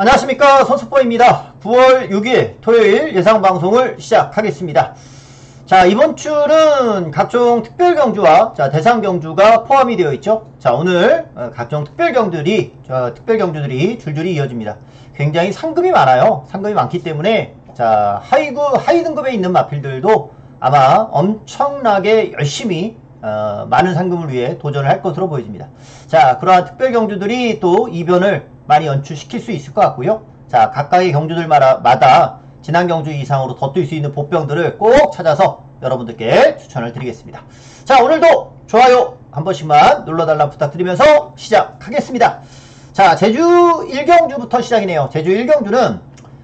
안녕하십니까, 손석보입니다. 9월 6일 토요일 예상방송을 시작하겠습니다. 자, 이번 주는 각종 특별경주와 대상경주가 포함이 되어 있죠. 자, 오늘 각종 특별경주들이 줄줄이 이어집니다. 굉장히 상금이 많아요. 상금이 많기 때문에 하이 등급에 있는 마필들도 아마 엄청나게 열심히 많은 상금을 위해 도전을 할 것으로 보여집니다. 자, 그러한 특별경주들이 또 이변을 많이 연출시킬 수 있을 것 같고요. 자, 각각의 경주들마다 지난 경주 이상으로 더 뛸 수 있는 보병들을 꼭 찾아서 여러분들께 추천을 드리겠습니다. 자, 오늘도 좋아요 한 번씩만 눌러달라 부탁드리면서 시작하겠습니다. 자, 제주 1경주부터 시작이네요. 제주 1경주는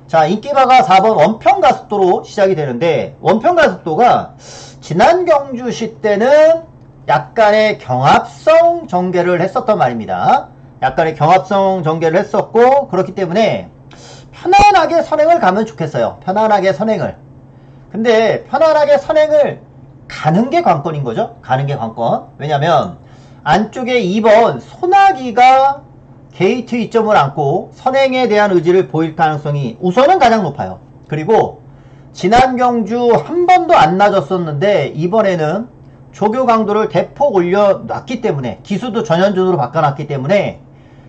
자, 인기바가 4번 원평가속도로 시작이 되는데, 원평가속도가 지난 경주시 때는 약간의 경합성 전개를 했었단 말입니다. 약간의 경합성 전개를 했었고, 그렇기 때문에 편안하게 선행을 가면 좋겠어요. 편안하게 선행을. 근데 편안하게 선행을 가는 게 관건인 거죠. 가는 게 관건. 왜냐면 안쪽에 2번 소나기가 게이트 이점을 안고 선행에 대한 의지를 보일 가능성이 우선은 가장 높아요. 그리고 지난 경주 한 번도 안 낮았었는데 이번에는 조교 강도를 대폭 올려놨기 때문에, 기수도 전현준으로 바꿔놨기 때문에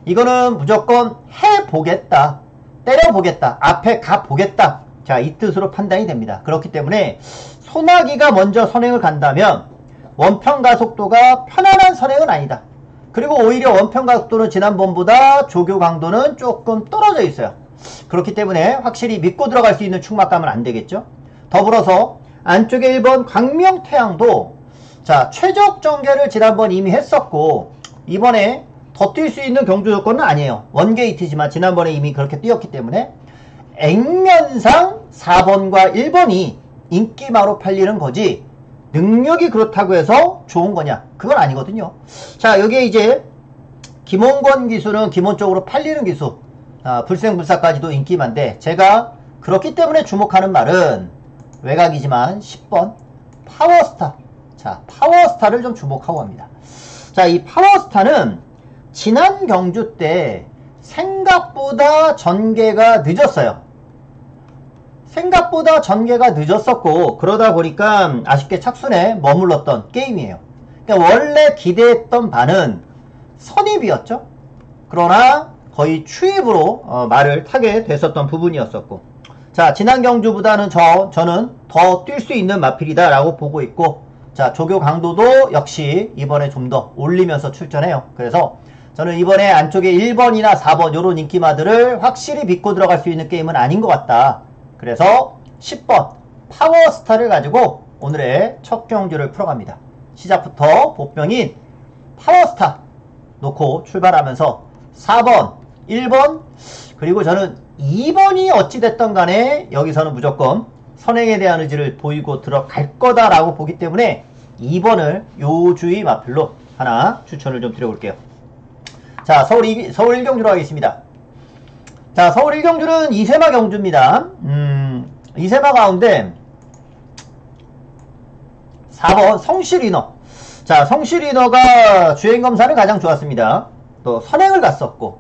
이거는 무조건 해보겠다, 때려보겠다, 앞에 가보겠다, 자, 이 뜻으로 판단이 됩니다. 그렇기 때문에 소나기가 먼저 선행을 간다면 원평가속도가 편안한 선행은 아니다. 그리고 오히려 원평가속도는 지난번보다 조교 강도는 조금 떨어져 있어요. 그렇기 때문에 확실히 믿고 들어갈 수 있는 충막감은 안 되겠죠. 더불어서 안쪽에 1번 광명태양도 자, 최적 전개를 지난번 이미 했었고, 이번에 더 뛸 수 있는 경주 조건은 아니에요. 원게이트지만 지난번에 이미 그렇게 뛰었기 때문에 액면상 4번과 1번이 인기마로 팔리는 거지, 능력이 그렇다고 해서 좋은 거냐, 그건 아니거든요. 자, 여기에 이제 김홍권 기수는 기본적으로 팔리는 기수, 불생불사까지도 인기만데, 제가 그렇기 때문에 주목하는 말은 외곽이지만 10번 파워스타. 자, 파워스타를 좀 주목하고 합니다. 자, 이 파워스타는 지난 경주 때 생각보다 전개가 늦었어요. 생각보다 전개가 늦었었고, 그러다 보니까 아쉽게 착순에 머물렀던 게임이에요. 그러니까 원래 기대했던 바는 선입이었죠. 그러나 거의 추입으로 말을 타게 됐었던 부분이었었고, 자, 지난 경주보다는 저는 더 뛸 수 있는 마필이다 라고 보고 있고, 자, 조교 강도도 역시 이번에 좀 더 올리면서 출전해요. 그래서 저는 이번에 안쪽에 1번이나 4번 요런 인기마들을 확실히 믿고 들어갈 수 있는 게임은 아닌 것 같다. 그래서 10번 파워스타를 가지고 오늘의 첫 경주를 풀어갑니다. 시작부터 보병인 파워스타 놓고 출발하면서 4번, 1번, 그리고 저는 2번이 어찌됐던 간에 여기서는 무조건 선행에 대한 의지를 보이고 들어갈 거다라고 보기 때문에 2번을 요주의 마필로 하나 추천을 좀 드려볼게요. 자, 서울 1경주로 하겠습니다. 자, 서울 1경주는 이세마 경주입니다. 이세마 가운데 4번 성실인어. 자, 성실인어가 주행검사는 가장 좋았습니다. 또 선행을 갔었고,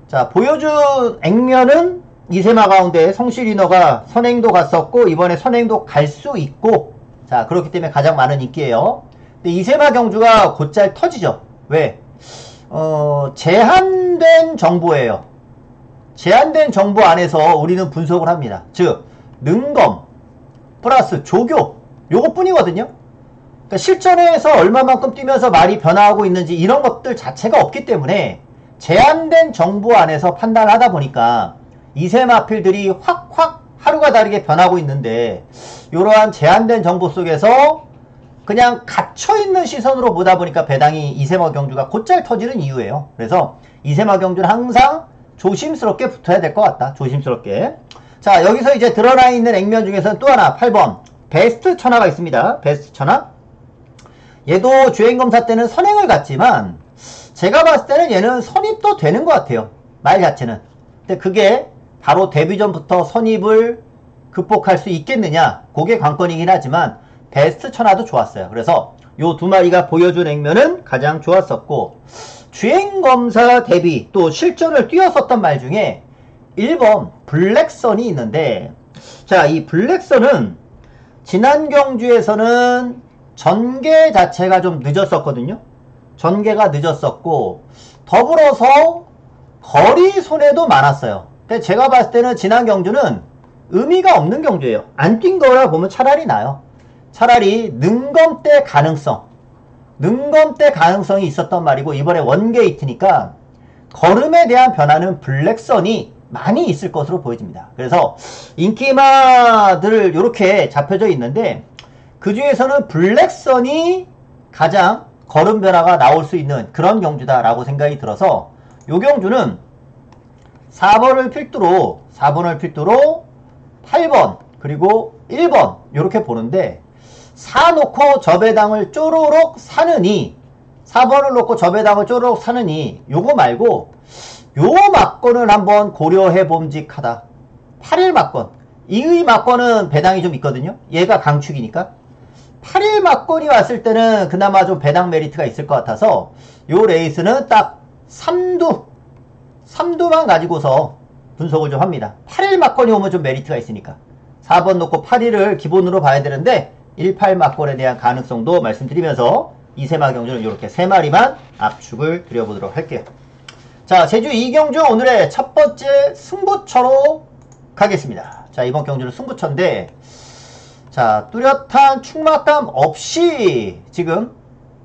자, 보여준 액면은 이세마 가운데 성실인어가 선행도 갔었고, 이번에 선행도 갈 수 있고, 자, 그렇기 때문에 가장 많은 인기예요. 근데 이세마 경주가 곧잘 터지죠. 왜? 제한된 정보예요. 제한된 정보 안에서 우리는 분석을 합니다. 즉, 능검 플러스 조교, 요것 뿐이거든요. 그러니까 실전에서 얼마만큼 뛰면서 말이 변화하고 있는지 이런 것들 자체가 없기 때문에 제한된 정보 안에서 판단을 하다 보니까 이세마필들이 확 하루가 다르게 변하고 있는데, 이러한 제한된 정보 속에서 그냥 갇혀있는 시선으로 보다 보니까 배당이 이세마 경주가 곧잘 터지는 이유예요. 그래서 이세마 경주는 항상 조심스럽게 붙어야 될 것 같다. 조심스럽게. 자, 여기서 이제 드러나 있는 액면 중에서는 또 하나 8번 베스트 천하가 있습니다. 베스트 천하. 얘도 주행검사 때는 선행을 갔지만 제가 봤을 때는 얘는 선입도 되는 것 같아요. 말 자체는. 근데 그게 바로 데뷔 전부터 선입을 극복할 수 있겠느냐, 그게 관건이긴 하지만 베스트 천하도 좋았어요. 그래서 요 두 마리가 보여준 액면은 가장 좋았었고, 주행검사 대비 또 실전을 뛰었었던 말 중에 1번 블랙선이 있는데, 자, 이 블랙선은 지난 경주에서는 전개 자체가 좀 늦었었거든요. 전개가 늦었었고, 더불어서 거리 손해도 많았어요. 근데 제가 봤을 때는 지난 경주는 의미가 없는 경주예요. 안 뛴 거라 보면 차라리 나요. 차라리 능검대 가능성이 있었단 말이고, 이번에 원게이트니까 걸음에 대한 변화는 블랙선이 많이 있을 것으로 보여집니다. 그래서 인기마들 이렇게 잡혀져 있는데, 그 중에서는 블랙선이 가장 걸음 변화가 나올 수 있는 그런 경주다라고 생각이 들어서, 요 경주는 4번을 필두로 8번 그리고 1번 이렇게 보는데, 사놓고 저배당을 쪼로록 사느니, 4번을 놓고 저배당을 쪼로록 사느니, 요거 말고 요 막건을 한번 고려해 봄직하다. 8일 막건, 이의 막건은 배당이 좀 있거든요. 얘가 강축이니까 8일 막건이 왔을 때는 그나마 좀 배당 메리트가 있을 것 같아서, 요 레이스는 딱 3두만 가지고서 분석을 좀 합니다. 8일 막건이 오면 좀 메리트가 있으니까 4번 놓고 8일을 기본으로 봐야 되는데, 18 막건에 대한 가능성도 말씀드리면서 이세마 경주는 이렇게 3마리만 압축을 드려보도록 할게요. 자, 제주 2경주 오늘의 첫 번째 승부처로 가겠습니다. 자, 이번 경주는 승부처인데, 자, 뚜렷한 축막감 없이 지금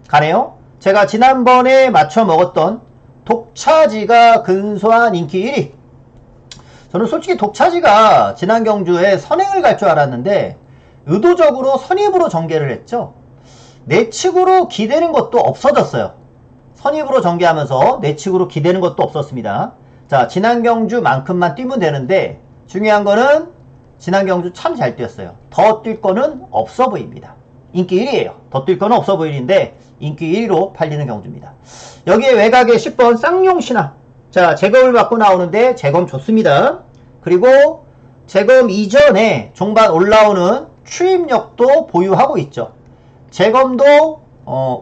가네요. 제가 지난번에 맞춰 먹었던 독차지가 근소한 인기 1위. 저는 솔직히 독차지가 지난 경주에 선행을 갈 줄 알았는데 의도적으로 선입으로 전개를 했죠. 내측으로 기대는 것도 없어졌어요. 선입으로 전개하면서 내측으로 기대는 것도 없었습니다. 자, 지난 경주만큼만 뛰면 되는데, 중요한 거는 지난 경주 참 잘 뛰었어요. 더 뛸 거는 없어 보입니다. 인기 1위에요. 더 뛸 거는 없어 보이는데 인기 1위로 팔리는 경주입니다. 여기에 외곽에 10번 쌍용신화. 자, 재검을 받고 나오는데 재검 좋습니다. 그리고 재검 이전에 종반 올라오는 추임력도 보유하고 있죠. 재검도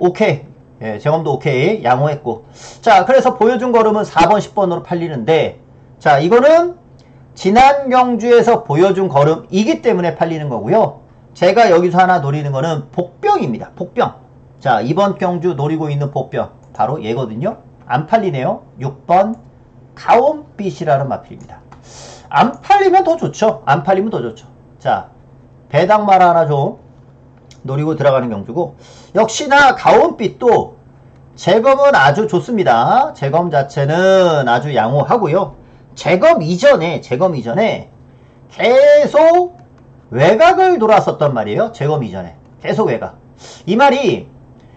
오케이. 예, 재검도 오케이. 양호했고. 자, 그래서 보여준 걸음은 4번 10번으로 팔리는데, 자, 이거는 지난 경주에서 보여준 걸음이기 때문에 팔리는 거고요. 제가 여기서 하나 노리는 거는 복병입니다. 복병. 자, 이번 경주 노리고 있는 복병 바로 얘거든요. 안 팔리네요. 6번 가온빛이라는 마필입니다. 안 팔리면 더 좋죠. 안 팔리면 더 좋죠. 자, 배당말 하나 좀 노리고 들어가는 경주고, 역시나 가온빛도 재검은 아주 좋습니다. 재검 자체는 아주 양호하고요. 재검 이전에 계속 외곽을 돌았었단 말이에요. 재검 이전에 계속 외곽. 이 말이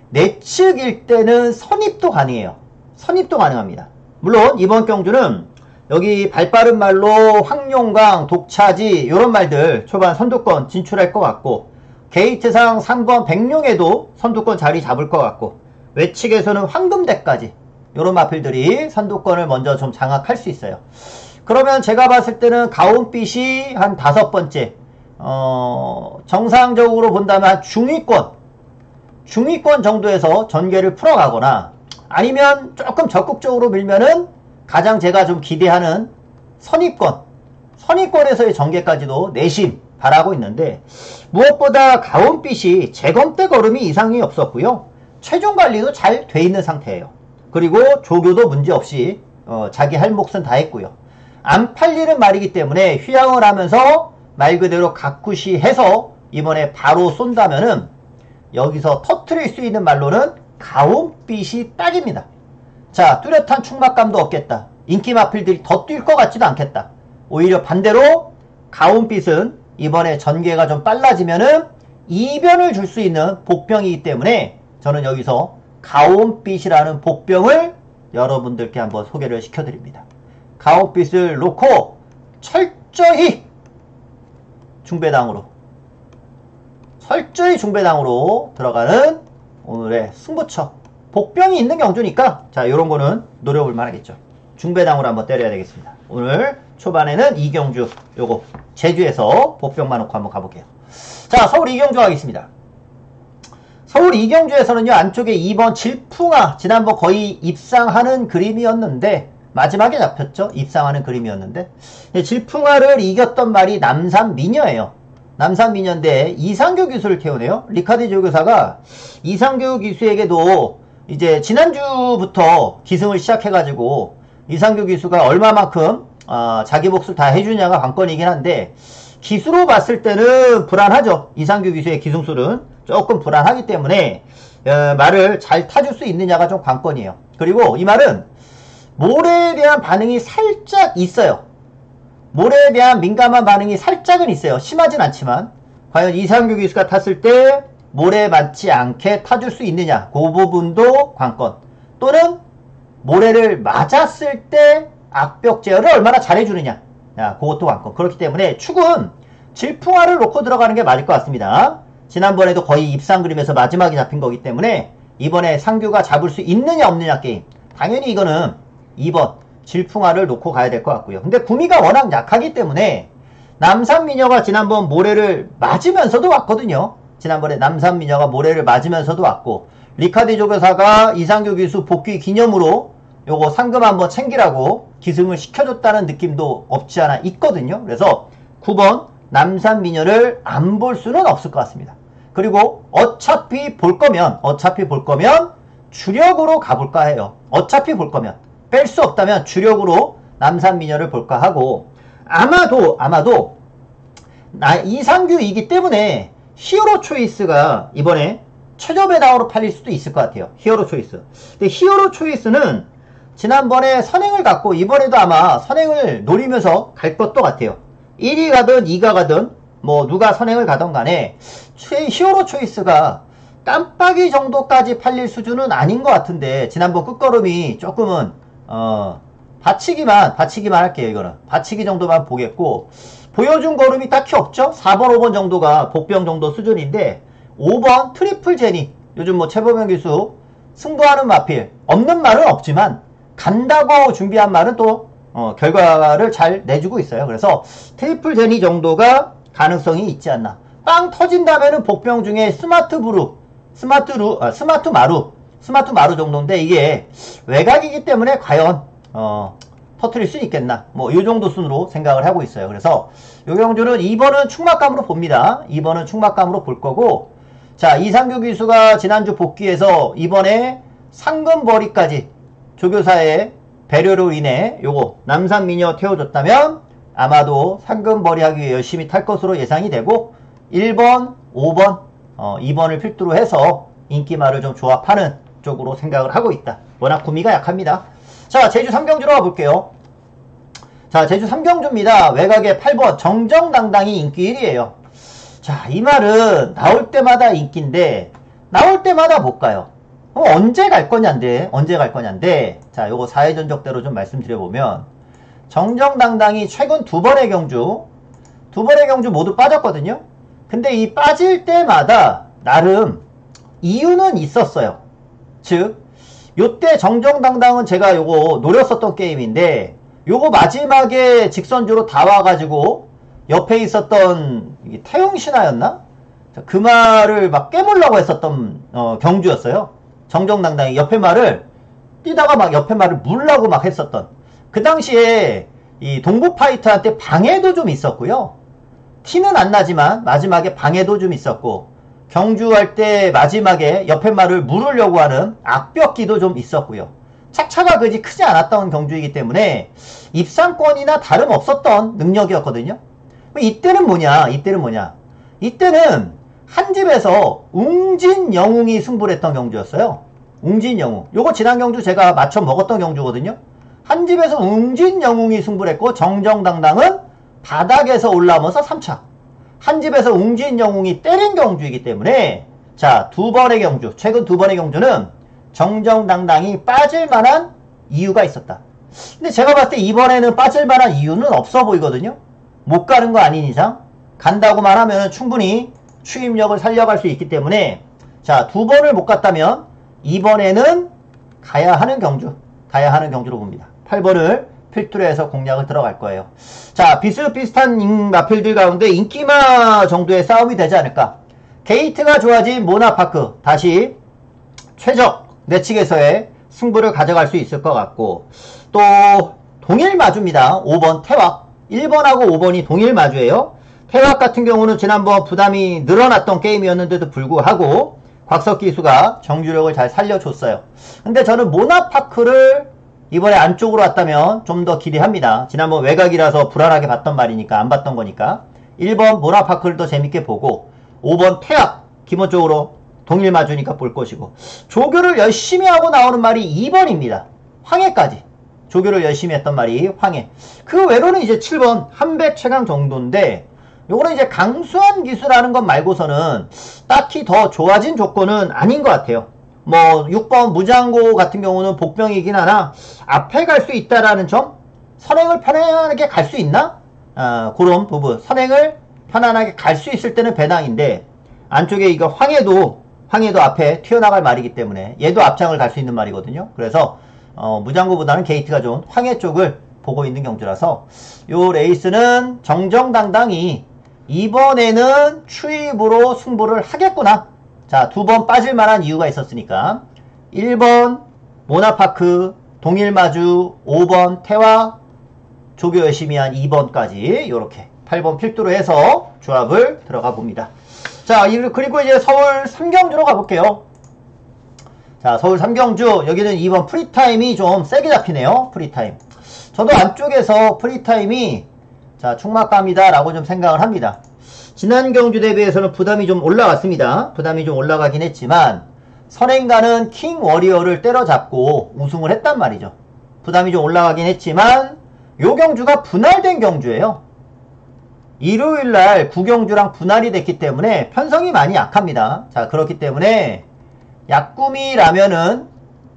내측일 때는 선입도 가능해요. 선입도 가능합니다. 물론 이번 경주는 여기 발빠른 말로 황룡강, 독차지 이런 말들 초반 선두권 진출할 것 같고, 게이트상 3번 백룡에도 선두권 자리 잡을 것 같고, 외측에서는 황금대까지 이런 마필들이 선두권을 먼저 좀 장악할 수 있어요. 그러면 제가 봤을 때는 가온빛이 한 5번째, 정상적으로 본다면 한 중위권 정도에서 전개를 풀어가거나, 아니면 조금 적극적으로 밀면은 가장 제가 좀 기대하는 선입권에서의 전개까지도 내심 바라고 있는데, 무엇보다 가온빛이 재검 때 걸음이 이상이 없었고요. 체중 관리도 잘 돼 있는 상태예요. 그리고 조교도 문제없이 자기 할 몫은 다 했고요. 안 팔리는 말이기 때문에 휘황을 하면서 말 그대로 가쿠시해서 이번에 바로 쏜다면은 여기서 터트릴 수 있는 말로는 가온빛이 딱입니다. 자, 뚜렷한 축막감도 없겠다. 인기 마필들이 더 뛸 것 같지도 않겠다. 오히려 반대로 가온빛은 이번에 전개가 좀 빨라지면은 이변을 줄 수 있는 복병이기 때문에 저는 여기서 가온빛이라는 복병을 여러분들께 한번 소개를 시켜드립니다. 가온빛을 놓고 철저히 중배당으로 들어가는 오늘의 승부처. 복병이 있는 경주니까 자, 요런 거는 노려볼 만하겠죠. 중배당으로 한번 때려야 되겠습니다. 오늘 초반에는 이경주, 요거 제주에서 복병만 놓고 한번 가볼게요. 자, 서울 이경주 가겠습니다. 서울 이경주에서는요, 안쪽에 2번 질풍아, 지난번 거의 입상하는 그림이었는데, 마지막에 잡혔죠? 입상하는 그림이었는데, 질풍아를 이겼던 말이 남산미녀예요. 남산미녀인데, 이상규 기수를 태우네요. 리카드 조교사가 이상규 기수에게도 이제 지난주부터 기승을 시작해가지고, 이상규 기수가 얼마만큼, 자기 몫을 다 해주냐가 관건이긴 한데, 기수로 봤을 때는 불안하죠. 이상규 기수의 기승술은. 조금 불안하기 때문에 말을 잘 타줄 수 있느냐가 좀 관건이에요. 그리고 이 말은 모래에 대한 반응이 살짝 있어요. 모래에 대한 민감한 반응이 살짝은 있어요. 심하진 않지만 과연 이상규 기수가 탔을 때 모래에 맞지 않게 타줄 수 있느냐, 그 부분도 관건. 또는 모래를 맞았을 때 악벽 제어를 얼마나 잘해주느냐, 그것도 관건. 그렇기 때문에 축은 질풍화를 놓고 들어가는 게 맞을 것 같습니다. 지난번에도 거의 입상 그림에서 마지막에 잡힌 거기 때문에 이번에 상규가 잡을 수 있느냐 없느냐 게임, 당연히 이거는 2번 질풍화를 놓고 가야 될 것 같고요. 근데 구미가 워낙 약하기 때문에 남산미녀가 지난번 모래를 맞으면서도 왔거든요. 지난번에 남산미녀가 모래를 맞으면서도 왔고, 리카드 조교사가 이상규 기수 복귀 기념으로 요거 상금 한번 챙기라고 기승을 시켜줬다는 느낌도 없지 않아 있거든요. 그래서 9번 남산미녀를 안 볼 수는 없을 것 같습니다. 그리고 어차피 볼 거면 주력으로 가볼까 해요. 어차피 볼 거면 뺄 수 없다면 주력으로 남산미녀를 볼까 하고, 아마도 이상규이기 때문에 히어로 초이스가 이번에 최저 배당으로 팔릴 수도 있을 것 같아요. 히어로 초이스. 근데 히어로 초이스는 지난번에 선행을 갖고 이번에도 아마 선행을 노리면서 갈 것도 같아요. 1위 가든 2가 가든 뭐 누가 선행을 가든 간에 히어로 초이스가 깜빡이 정도까지 팔릴 수준은 아닌 것 같은데, 지난번 끝걸음이 조금은 받치기만 할게요. 이거는 받치기 정도만 보겠고, 보여준 걸음이 딱히 없죠. 4번 5번 정도가 복병 정도 수준인데, 5번 트리플 제니, 요즘 뭐 최범현 기수 승부하는 마필, 없는 말은 없지만 간다고 준비한 말은 또 결과를 잘 내주고 있어요. 그래서 트리플 제니 정도가 가능성이 있지 않나. 빵 터진다면은 복병 중에 스마트 마루 정도인데, 이게 외곽이기 때문에 과연 터트릴 수 있겠나, 뭐 이 정도 순으로 생각을 하고 있어요. 그래서 요 경주는 2번은 충막감으로 봅니다. 2번은 충막감으로 볼 거고, 자, 이상규 기수가 지난주 복귀해서 이번에 상금벌이까지 조교사의 배려로 인해 요거 남산미녀 태워줬다면 아마도 상금벌이 하기 위해 열심히 탈 것으로 예상이 되고, 1번, 5번, 2번을 필두로 해서 인기말을 좀 조합하는 쪽으로 생각을 하고 있다. 워낙 구미가 약합니다. 자, 제주 3경주로 가볼게요. 자, 제주 3경주입니다. 외곽에 8번 정정당당히 인기 1위에요. 자, 이 말은 나올 때마다 인기인데 나올 때마다 못 가요. 언제 갈 거냐인데, 자, 요거 4회 전적대로 좀 말씀드려보면, 정정당당히 최근 두 번의 경주 모두 빠졌거든요. 근데 이 빠질 때마다 나름 이유는 있었어요. 즉, 요때 정정당당은 제가 요거 노렸었던 게임인데, 요거 마지막에 직선주로 다 와가지고 옆에 있었던 태용신하였나? 그 말을 막 깨물라고 했었던 경주였어요. 정정당당히 옆에 말을 뛰다가 막 옆에 말을 물라고 막 했었던, 그 당시에 이 동부파이터한테 방해도 좀 있었고요. 티는 안 나지만 마지막에 방해도 좀 있었고, 경주할 때 마지막에 옆에 말을 물으려고 하는 악벽기도 좀 있었고요. 착차가 그지 크지 않았던 경주이기 때문에 입상권이나 다름없었던 능력이었거든요. 이때는 뭐냐? 이때는 한 집에서 웅진영웅이 승부를 했던 경주였어요. 웅진영웅. 요거 지난 경주 제가 맞춰 먹었던 경주거든요. 한 집에서 웅진영웅이 승부를 했고, 정정당당은 바닥에서 올라오면서 3차. 한 집에서 웅진영웅이 때린 경주이기 때문에, 자, 최근 두 번의 경주는 정정당당히 빠질 만한 이유가 있었다. 근데 제가 봤을 때 이번에는 빠질 만한 이유는 없어 보이거든요. 못 가는 거 아닌 이상, 간다고만 하면 충분히 추임력을 살려갈 수 있기 때문에, 자, 두 번을 못 갔다면 이번에는 가야 하는 경주로 봅니다. 8번을 필두로 해서 공략을 들어갈 거예요. 자, 비슷비슷한 마필들 가운데 인기마 정도의 싸움이 되지 않을까. 게이트가 좋아진 모나파크 다시 최적 내측에서의 승부를 가져갈 수 있을 것 같고, 또 동일 마주입니다. 5번 태왁. 1번하고 5번이 동일 마주예요. 태왁 같은 경우는 지난번 부담이 늘어났던 게임이었는데도 불구하고 곽석기수가 정주력을 잘 살려줬어요. 근데 저는 모나파크를 이번에 안쪽으로 왔다면 좀 더 기대합니다. 지난번 외곽이라서 불안하게 봤던 말이니까, 안 봤던 거니까. 1번 모나파크를 더 재밌게 보고, 5번 태왁 기본적으로 동일 마주니까 볼 것이고, 조교를 열심히 하고 나오는 말이 2번입니다. 황해까지 조교를 열심히 했던 말이 황해. 그 외로는 이제 7번 한백 최강 정도인데, 요거는 이제 강수한 기수라는 것 말고서는 딱히 더 좋아진 조건은 아닌 것 같아요. 뭐 6번 무장고 같은 경우는 복병이긴 하나 앞에 갈 수 있다라는 점, 선행을 편안하게 갈 수 있나? 그런 부분, 선행을 편안하게 갈 수 있을 때는 배당인데, 안쪽에 이거 황해도 앞에 튀어나갈 말이기 때문에 얘도 앞장을 갈 수 있는 말이거든요. 그래서 무장고보다는 게이트가 좋은 황해 쪽을 보고 있는 경주라서 요 레이스는 정정당당히 이번에는 추입으로 승부를 하겠구나. 자, 2번 빠질 만한 이유가 있었으니까 1번 모나파크 동일마주, 5번 태화, 조교 열심히 한 2번까지 요렇게 8번 필두로 해서 조합을 들어가 봅니다. 자, 그리고 이제 서울 3경주로 가볼게요. 자, 서울 3경주 여기는 2번 프리타임이 좀 세게 잡히네요. 프리타임. 저도 안쪽에서 프리타임이 자, 충막감이다 라고 좀 생각을 합니다. 지난 경주 대비해서는 부담이 좀 올라갔습니다. 부담이 좀 올라가긴 했지만 선행가는 킹 워리어를 때려잡고 우승을 했단 말이죠. 부담이 좀 올라가긴 했지만 요 경주가 분할된 경주예요. 일요일날 9경주랑 분할이 됐기 때문에 편성이 많이 약합니다. 자, 그렇기 때문에 약구미라면은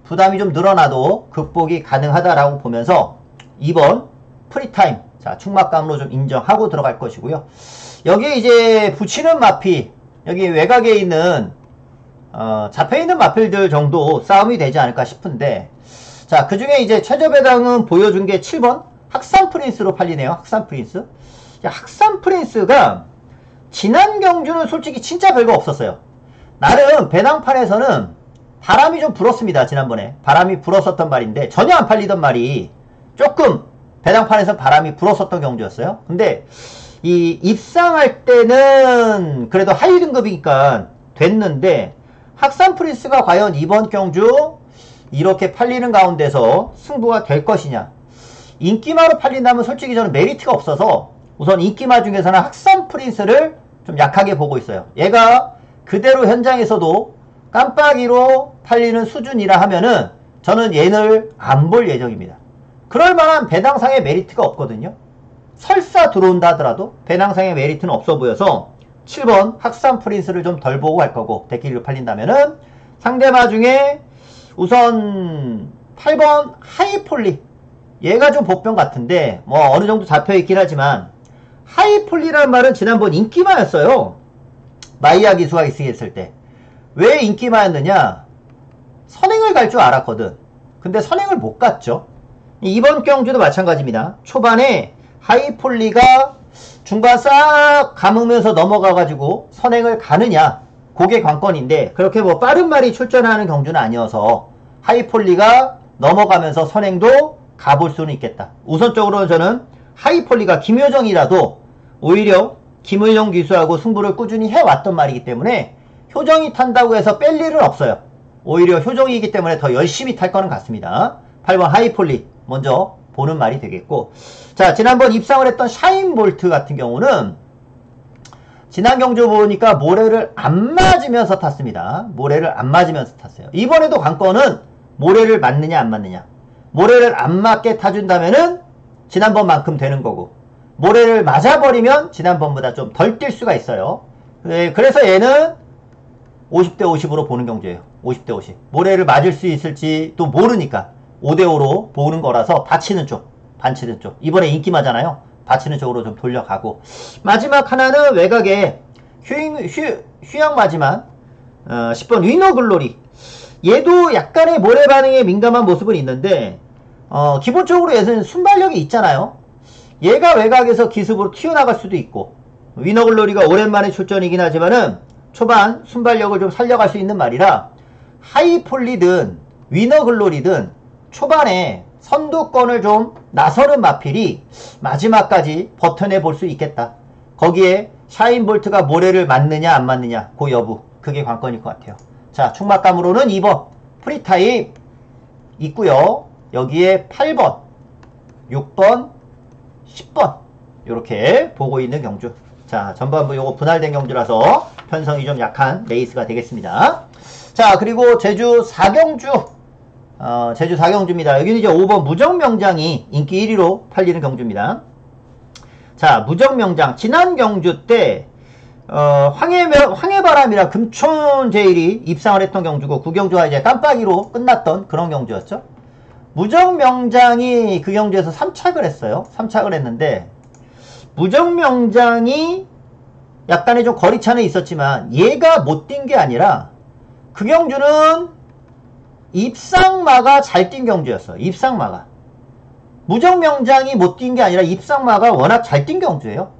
부담이 좀 늘어나도 극복이 가능하다라고 보면서 2번 프리타임, 자, 충막감으로 좀 인정하고 들어갈 것이고요. 여기에 이제 붙이는 마필, 여기 외곽에 있는 잡혀있는 마필들 정도 싸움이 되지 않을까 싶은데, 자, 그 중에 이제 최저 배당은 보여준 게 7번 학산 프린스로 팔리네요. 학산 프린스. 학산 프린스가 지난 경주는 솔직히 진짜 별거 없었어요. 나름 배당판에서는 바람이 좀 불었습니다. 지난번에 바람이 불었었던 말인데 전혀 안 팔리던 말이 조금 배당판에서 바람이 불었었던 경주였어요. 근데 이 입상할 때는 그래도 하위 등급이니까 됐는데, 학산 프린스가 과연 이번 경주 이렇게 팔리는 가운데서 승부가 될 것이냐. 인기마로 팔린다면 솔직히 저는 메리트가 없어서 우선 인기마 중에서는 학산 프린스를 좀 약하게 보고 있어요. 얘가 그대로 현장에서도 깜빡이로 팔리는 수준이라 하면은 저는 얘를 안 볼 예정입니다. 그럴 만한 배당상의 메리트가 없거든요. 설사 들어온다 하더라도 배당상의 메리트는 없어 보여서 7번 학산 프린스를 좀 덜 보고 갈 거고, 데킬로 팔린다면은 상대마 중에 우선 8번 하이폴리, 얘가 좀 복병 같은데 뭐 어느 정도 잡혀있긴 하지만, 하이폴리라는 말은 지난번 인기마였어요. 마이야 기수가 있을 때. 왜 인기마였느냐, 선행을 갈 줄 알았거든. 근데 선행을 못 갔죠. 이번 경주도 마찬가지입니다. 초반에 하이폴리가 중간 싹 감으면서 넘어가가지고 선행을 가느냐, 그게 관건인데, 그렇게 뭐 빠른 말이 출전하는 경주는 아니어서 하이폴리가 넘어가면서 선행도 가볼 수는 있겠다. 우선적으로는 저는 하이폴리가 김효정이라도 오히려 김효정 기수하고 승부를 꾸준히 해왔던 말이기 때문에 효정이 탄다고 해서 뺄 일은 없어요. 오히려 효정이기 때문에 더 열심히 탈 거는 같습니다. 8번 하이폴리 먼저 보는 말이 되겠고, 자, 지난번 입상을 했던 샤인볼트 같은 경우는 지난 경주 보니까 모래를 안 맞으면서 탔습니다. 모래를 안 맞으면서 탔어요. 이번에도 관건은 모래를 맞느냐 안 맞느냐. 모래를 안 맞게 타준다면은 지난번만큼 되는 거고, 모래를 맞아버리면 지난번보다 좀 덜 뛸 수가 있어요. 네, 그래서 얘는 50대 50으로 보는 경주예요. 50대 50. 모래를 맞을 수 있을지 또 모르니까 5대5로 보는 거라서 받치는 쪽, 반치는 쪽. 이번에 인기마잖아요. 받치는 쪽으로 좀 돌려가고, 마지막 하나는 외곽에 휴양마지만 10번 위너글로리. 얘도 약간의 모래 반응에 민감한 모습은 있는데 기본적으로 얘는 순발력이 있잖아요. 얘가 외곽에서 기습으로 튀어나갈 수도 있고, 위너글로리가 오랜만에 출전이긴 하지만은 초반 순발력을 좀 살려갈 수 있는 말이라 하이폴리든 위너글로리든 초반에 선두권을 좀 나서는 마필이 마지막까지 버텨내 볼 수 있겠다. 거기에 샤인볼트가 모래를 맞느냐 안 맞느냐 그 여부, 그게 관건일 것 같아요. 자, 충막감으로는 2번 프리타임 있고요. 여기에 8번, 6번, 10번 이렇게 보고 있는 경주. 자, 전반부 요거 분할된 경주라서 편성이 좀 약한 레이스가 되겠습니다. 자, 그리고 제주 4경주, 제주 4경주입니다. 여기는 이제 5번 무정명장이 인기 1위로 팔리는 경주입니다. 자, 무정명장 지난 경주 때 황해바람이라 금촌제일이 입상을 했던 경주고, 그 경주가 이제 깜빡이로 끝났던 그런 경주였죠. 무정명장이 그 경주에서 3착을 했어요. 3착을 했는데 무정명장이 약간의 좀 거리차는 있었지만 얘가 못 뛴 게 아니라 그 경주는 입상마가 잘 뛴 경주였어. 입상마가. 무정명장이 못 뛴 게 아니라 입상마가 워낙 잘 뛴 경주예요.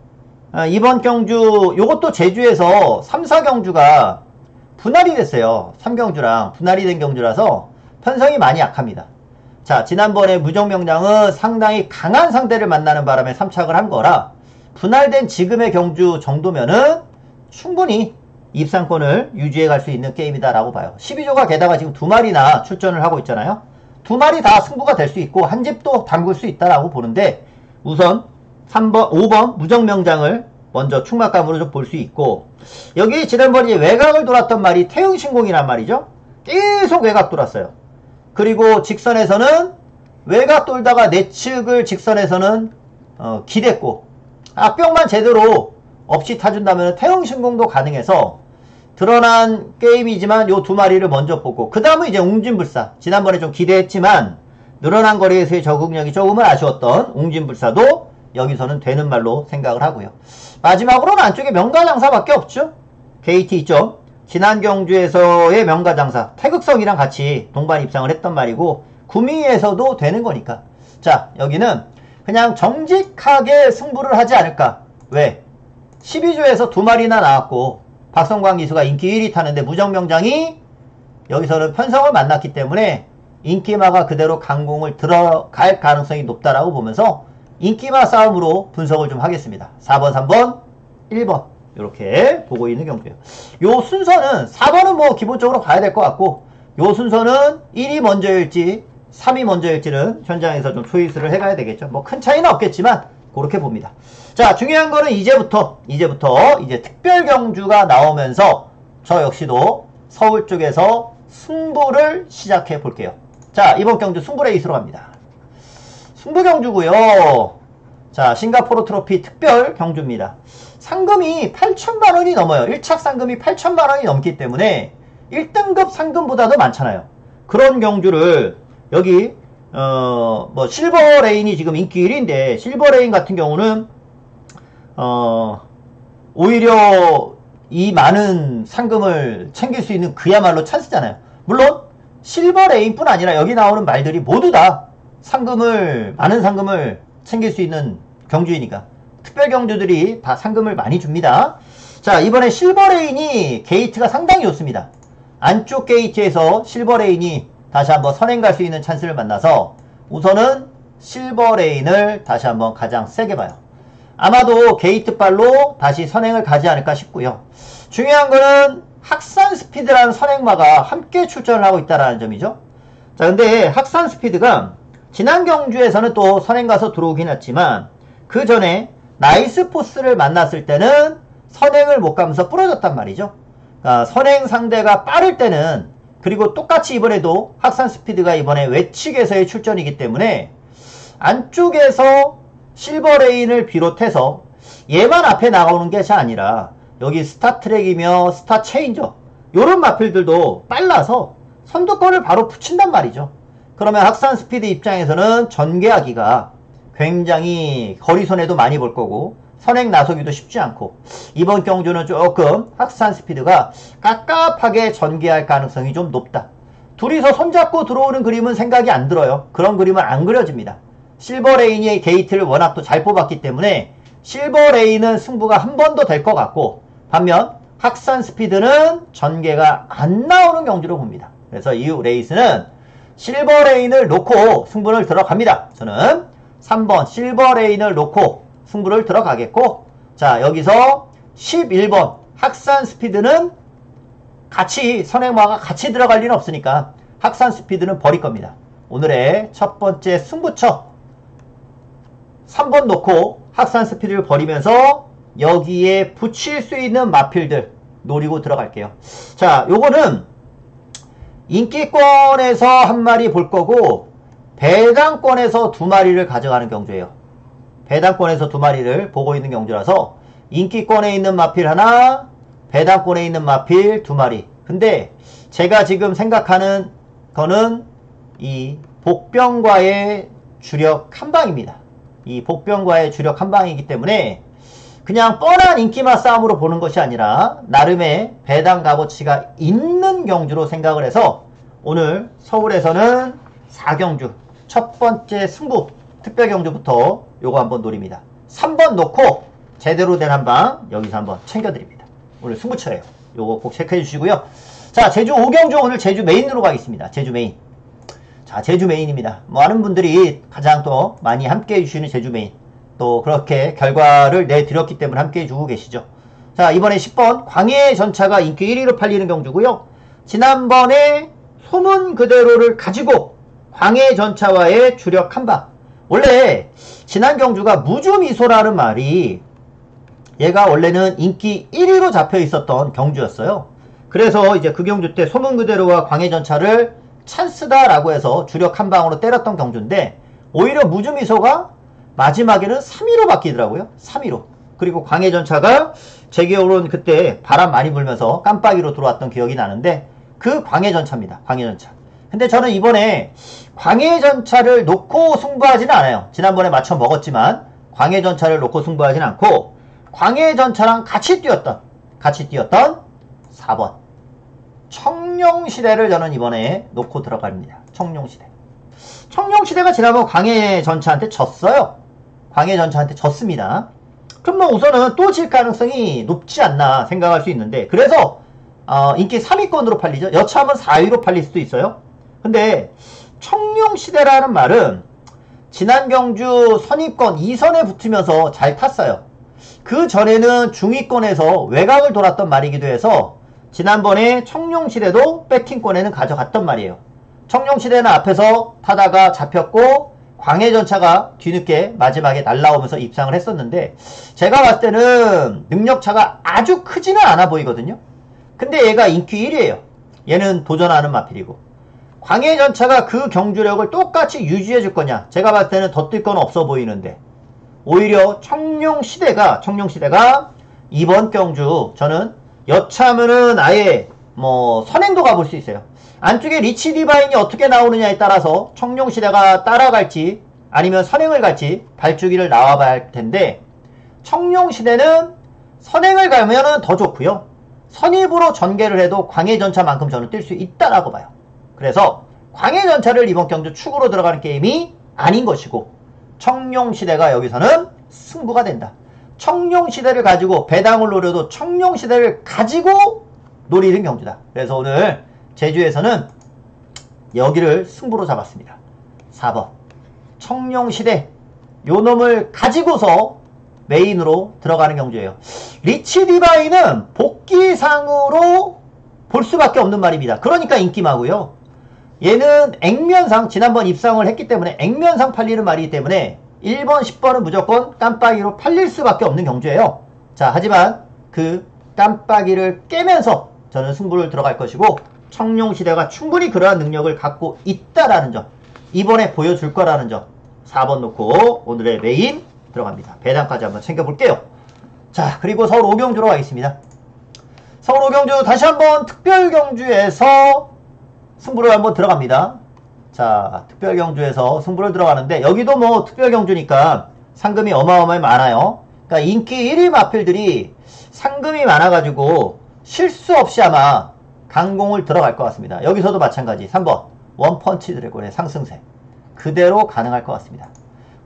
이번 경주, 요것도 제주에서 3, 4경주가 분할이 됐어요. 3경주랑 분할이 된 경주라서 편성이 많이 약합니다. 자, 지난번에 무정명장은 상당히 강한 상대를 만나는 바람에 3착을 한 거라 분할된 지금의 경주 정도면은 충분히 입상권을 유지해 갈 수 있는 게임이다라고 봐요. 12조가 게다가 지금 2마리나 출전을 하고 있잖아요. 2마리 다 승부가 될 수 있고 한 집도 담글 수 있다라고 보는데, 우선 3번, 5번 무정명장을 먼저 충막감으로 좀 볼 수 있고, 여기 지난번에 외곽을 돌았던 말이 태흥신공이란 말이죠. 계속 외곽 돌았어요. 그리고 직선에서는 외곽 돌다가 내측을 직선에서는 기댔고, 앞병만 제대로 없이 타준다면 태흥신공도 가능해서 드러난 게임이지만 요 2마리를 먼저 보고, 그 다음은 이제 웅진불사, 지난번에 좀 기대했지만 늘어난 거리에서의 적응력이 조금은 아쉬웠던 웅진불사도 여기서는 되는 말로 생각을 하고요. 마지막으로는 안쪽에 명가장사밖에 없죠. 게이트 있죠. 지난 경주에서의 명가장사 태극성이랑 같이 동반 입상을 했던 말이고, 구미에서도 되는 거니까. 자, 여기는 그냥 정직하게 승부를 하지 않을까. 왜? 12조에서 2마리나 나왔고 박성광 기수가 인기 1위 타는데 무정명장이 여기서는 편성을 만났기 때문에 인기마가 그대로 강공을 들어갈 가능성이 높다라고 보면서 인기마 싸움으로 분석을 좀 하겠습니다. 4번, 3번, 1번 이렇게 보고 있는 경주예요. 요 순서는 4번은 뭐 기본적으로 봐야 될 것 같고, 요 순서는 1위 먼저일지 3위 먼저일지는 현장에서 좀 초이스를 해가야 되겠죠. 뭐 큰 차이는 없겠지만 그렇게 봅니다. 자, 중요한 거는 이제부터 이제 특별 경주가 나오면서 저 역시도 서울 쪽에서 승부를 시작해 볼게요. 자, 이번 경주 승부 레이스로 갑니다. 승부 경주고요. 자, 싱가포르 트로피 특별 경주입니다. 상금이 8천만 원이 넘어요. 1착 상금이 8천만 원이 넘기 때문에 1등급 상금보다도 많잖아요. 그런 경주를 여기 뭐 실버레인이 지금 인기 1위인데, 실버레인 같은 경우는 오히려 이 많은 상금을 챙길 수 있는 그야말로 찬스잖아요. 물론 실버레인뿐 아니라 여기 나오는 말들이 모두 다 많은 상금을 챙길 수 있는 경주이니까 특별 경주들이 다 상금을 많이 줍니다. 자, 이번에 실버레인이 게이트가 상당히 좋습니다. 안쪽 게이트에서 실버레인이 다시 한번 선행 갈 수 있는 찬스를 만나서 우선은 실버레인을 다시 한번 가장 세게 봐요. 아마도 게이트발로 다시 선행을 가지 않을까 싶고요. 중요한 거는 학산스피드라는 선행마가 함께 출전을 하고 있다는 점이죠. 자, 근데 학산스피드가 지난 경주에서는 또 선행 가서 들어오긴 했지만 그 전에 나이스포스를 만났을 때는 선행을 못 가면서 부러졌단 말이죠. 그러니까 선행 상대가 빠를 때는, 그리고 똑같이 이번에도 학산스피드가 이번에 외측에서의 출전이기 때문에 안쪽에서 실버레인을 비롯해서 얘만 앞에 나오는 것이 아니라 여기 스타트랙이며 스타체인저 요런 마필들도 빨라서 선두권을 바로 붙인단 말이죠. 그러면 학산스피드 입장에서는 전개하기가 굉장히 거리선에도 많이 볼 거고 선행 나서기도 쉽지 않고, 이번 경주는 조금 학산스피드가 깝깝하게 전개할 가능성이 좀 높다. 둘이서 손잡고 들어오는 그림은 생각이 안 들어요. 그런 그림은 안 그려집니다. 실버레인이 게이트를 워낙 또 잘 뽑았기 때문에 실버레인은 승부가 한 번 더 될 것 같고, 반면 학산 스피드는 전개가 안 나오는 경주로 봅니다. 그래서 이 레이스는 실버 레인을 놓고 승부를 들어갑니다. 저는 3번 실버 레인을 놓고 승부를 들어가겠고, 자, 여기서 11번 학산 스피드는 같이 선행마가 같이 들어갈 리는 없으니까 학산 스피드는 버릴 겁니다. 오늘의 첫 번째 승부처 3번 놓고 학산 스피드를 버리면서 여기에 붙일 수 있는 마필들 노리고 들어갈게요. 자, 요거는 인기권에서 한 마리 볼 거고 배당권에서 두 마리를 가져가는 경주예요. 배당권에서 두 마리를 보고 있는 경주라서 인기권에 있는 마필 하나, 배당권에 있는 마필 두 마리. 근데 제가 지금 생각하는 거는 이 복병과의 주력 한방입니다. 이 복병과의 주력 한방이기 때문에 그냥 뻔한 인기맛 싸움으로 보는 것이 아니라 나름의 배당 값어치가 있는 경주로 생각을 해서 오늘 서울에서는 4경주 첫 번째 승부 특별경주부터 요거 한번 노립니다. 3번 놓고 제대로 된 한방 여기서 한번 챙겨드립니다. 오늘 승부처예요. 요거 꼭 체크해 주시고요. 자, 제주 5경주 오늘 제주 메인으로 가겠습니다. 제주 메인. 자, 제주 메인입니다. 많은 분들이 가장 또 많이 함께 해주시는 제주 메인. 또 그렇게 결과를 내드렸기 때문에 함께 해주고 계시죠. 자, 이번에 10번 광해 전차가 인기 1위로 팔리는 경주고요. 지난번에 소문 그대로를 가지고 광해 전차와의 주력 한방. 원래 지난 경주가 무주미소라는 말이 얘가 원래는 인기 1위로 잡혀 있었던 경주였어요. 그래서 이제 그 경주 때 소문 그대로와 광해 전차를 찬스다라고 해서 주력 한방으로 때렸던 경주인데 오히려 무주미소가 마지막에는 3위로 바뀌더라고요. 3위로. 그리고 광해전차가 제 기억으로는 그때 바람 많이 불면서 깜빡이로 들어왔던 기억이 나는데 그 광해전차입니다. 광해전차. 근데 저는 이번에 광해전차를 놓고 승부하지는 않아요. 지난번에 맞춰 먹었지만 광해전차를 놓고 승부하지는 않고 광해전차랑 같이 뛰었던 4번 청룡시대를 저는 이번에 놓고 들어갑니다. 청룡시대. 청룡시대가 지난번 광해전차한테 졌어요. 광해전차한테 졌습니다. 그럼 뭐 우선은 또 질 가능성이 높지 않나 생각할 수 있는데 그래서 인기 3위권으로 팔리죠. 여차하면 4위로 팔릴 수도 있어요. 근데 청룡시대라는 말은 지난 경주 선입권 2선에 붙으면서 잘 탔어요. 그 전에는 중위권에서 외곽을 돌았던 말이기도 해서 지난번에 청룡시대도 배팅권에는 가져갔던 말이에요. 청룡시대는 앞에서 타다가 잡혔고 광해전차가 뒤늦게 마지막에 날라오면서 입상을 했었는데 제가 봤을 때는 능력차가 아주 크지는 않아 보이거든요. 근데 얘가 인기 1위에요. 얘는 도전하는 마필이고 광해전차가 그 경주력을 똑같이 유지해 줄 거냐 제가 봤을 때는 더 뛸 건 없어 보이는데 오히려 청룡시대가 이번 경주 저는 여차하면은 아예 뭐 선행도 가볼 수 있어요. 안쪽에 리치 디바인이 어떻게 나오느냐에 따라서 청룡시대가 따라갈지 아니면 선행을 갈지 발주기를 나와봐야 할 텐데 청룡시대는 선행을 가면은 더 좋고요. 선입으로 전개를 해도 광해전차만큼 저는 뛸 수 있다라고 봐요. 그래서 광해전차를 이번 경주 축으로 들어가는 게임이 아닌 것이고 청룡시대가 여기서는 승부가 된다. 청룡시대를 가지고 배당을 노려도 청룡시대를 가지고 노리는 경주다. 그래서 오늘 제주에서는 여기를 승부로 잡았습니다. 4번 청룡시대 요 놈을 가지고서 메인으로 들어가는 경주예요. 리치 디바인은 복귀상으로 볼 수밖에 없는 말입니다. 그러니까 인기마고요. 얘는 액면상 지난번 입상을 했기 때문에 액면상 팔리는 말이기 때문에 1번 10번은 무조건 깜빡이로 팔릴 수밖에 없는 경주예요. 자, 하지만 그 깜빡이를 깨면서 저는 승부를 들어갈 것이고 청룡시대가 충분히 그러한 능력을 갖고 있다라는 점 이번에 보여줄 거라는 점 4번 놓고 오늘의 메인 들어갑니다. 배당까지 한번 챙겨볼게요. 자, 그리고 서울 5경주로 가겠습니다. 서울 5경주 다시 한번 특별경주에서 승부를 한번 들어갑니다. 자, 특별경주에서 승부를 들어가는데 여기도 뭐 특별경주니까 상금이 어마어마하게 많아요. 그러니까 인기 1위 마필들이 상금이 많아가지고 실수 없이 아마 강공을 들어갈 것 같습니다. 여기서도 마찬가지 3번 원펀치 드래곤의 상승세 그대로 가능할 것 같습니다.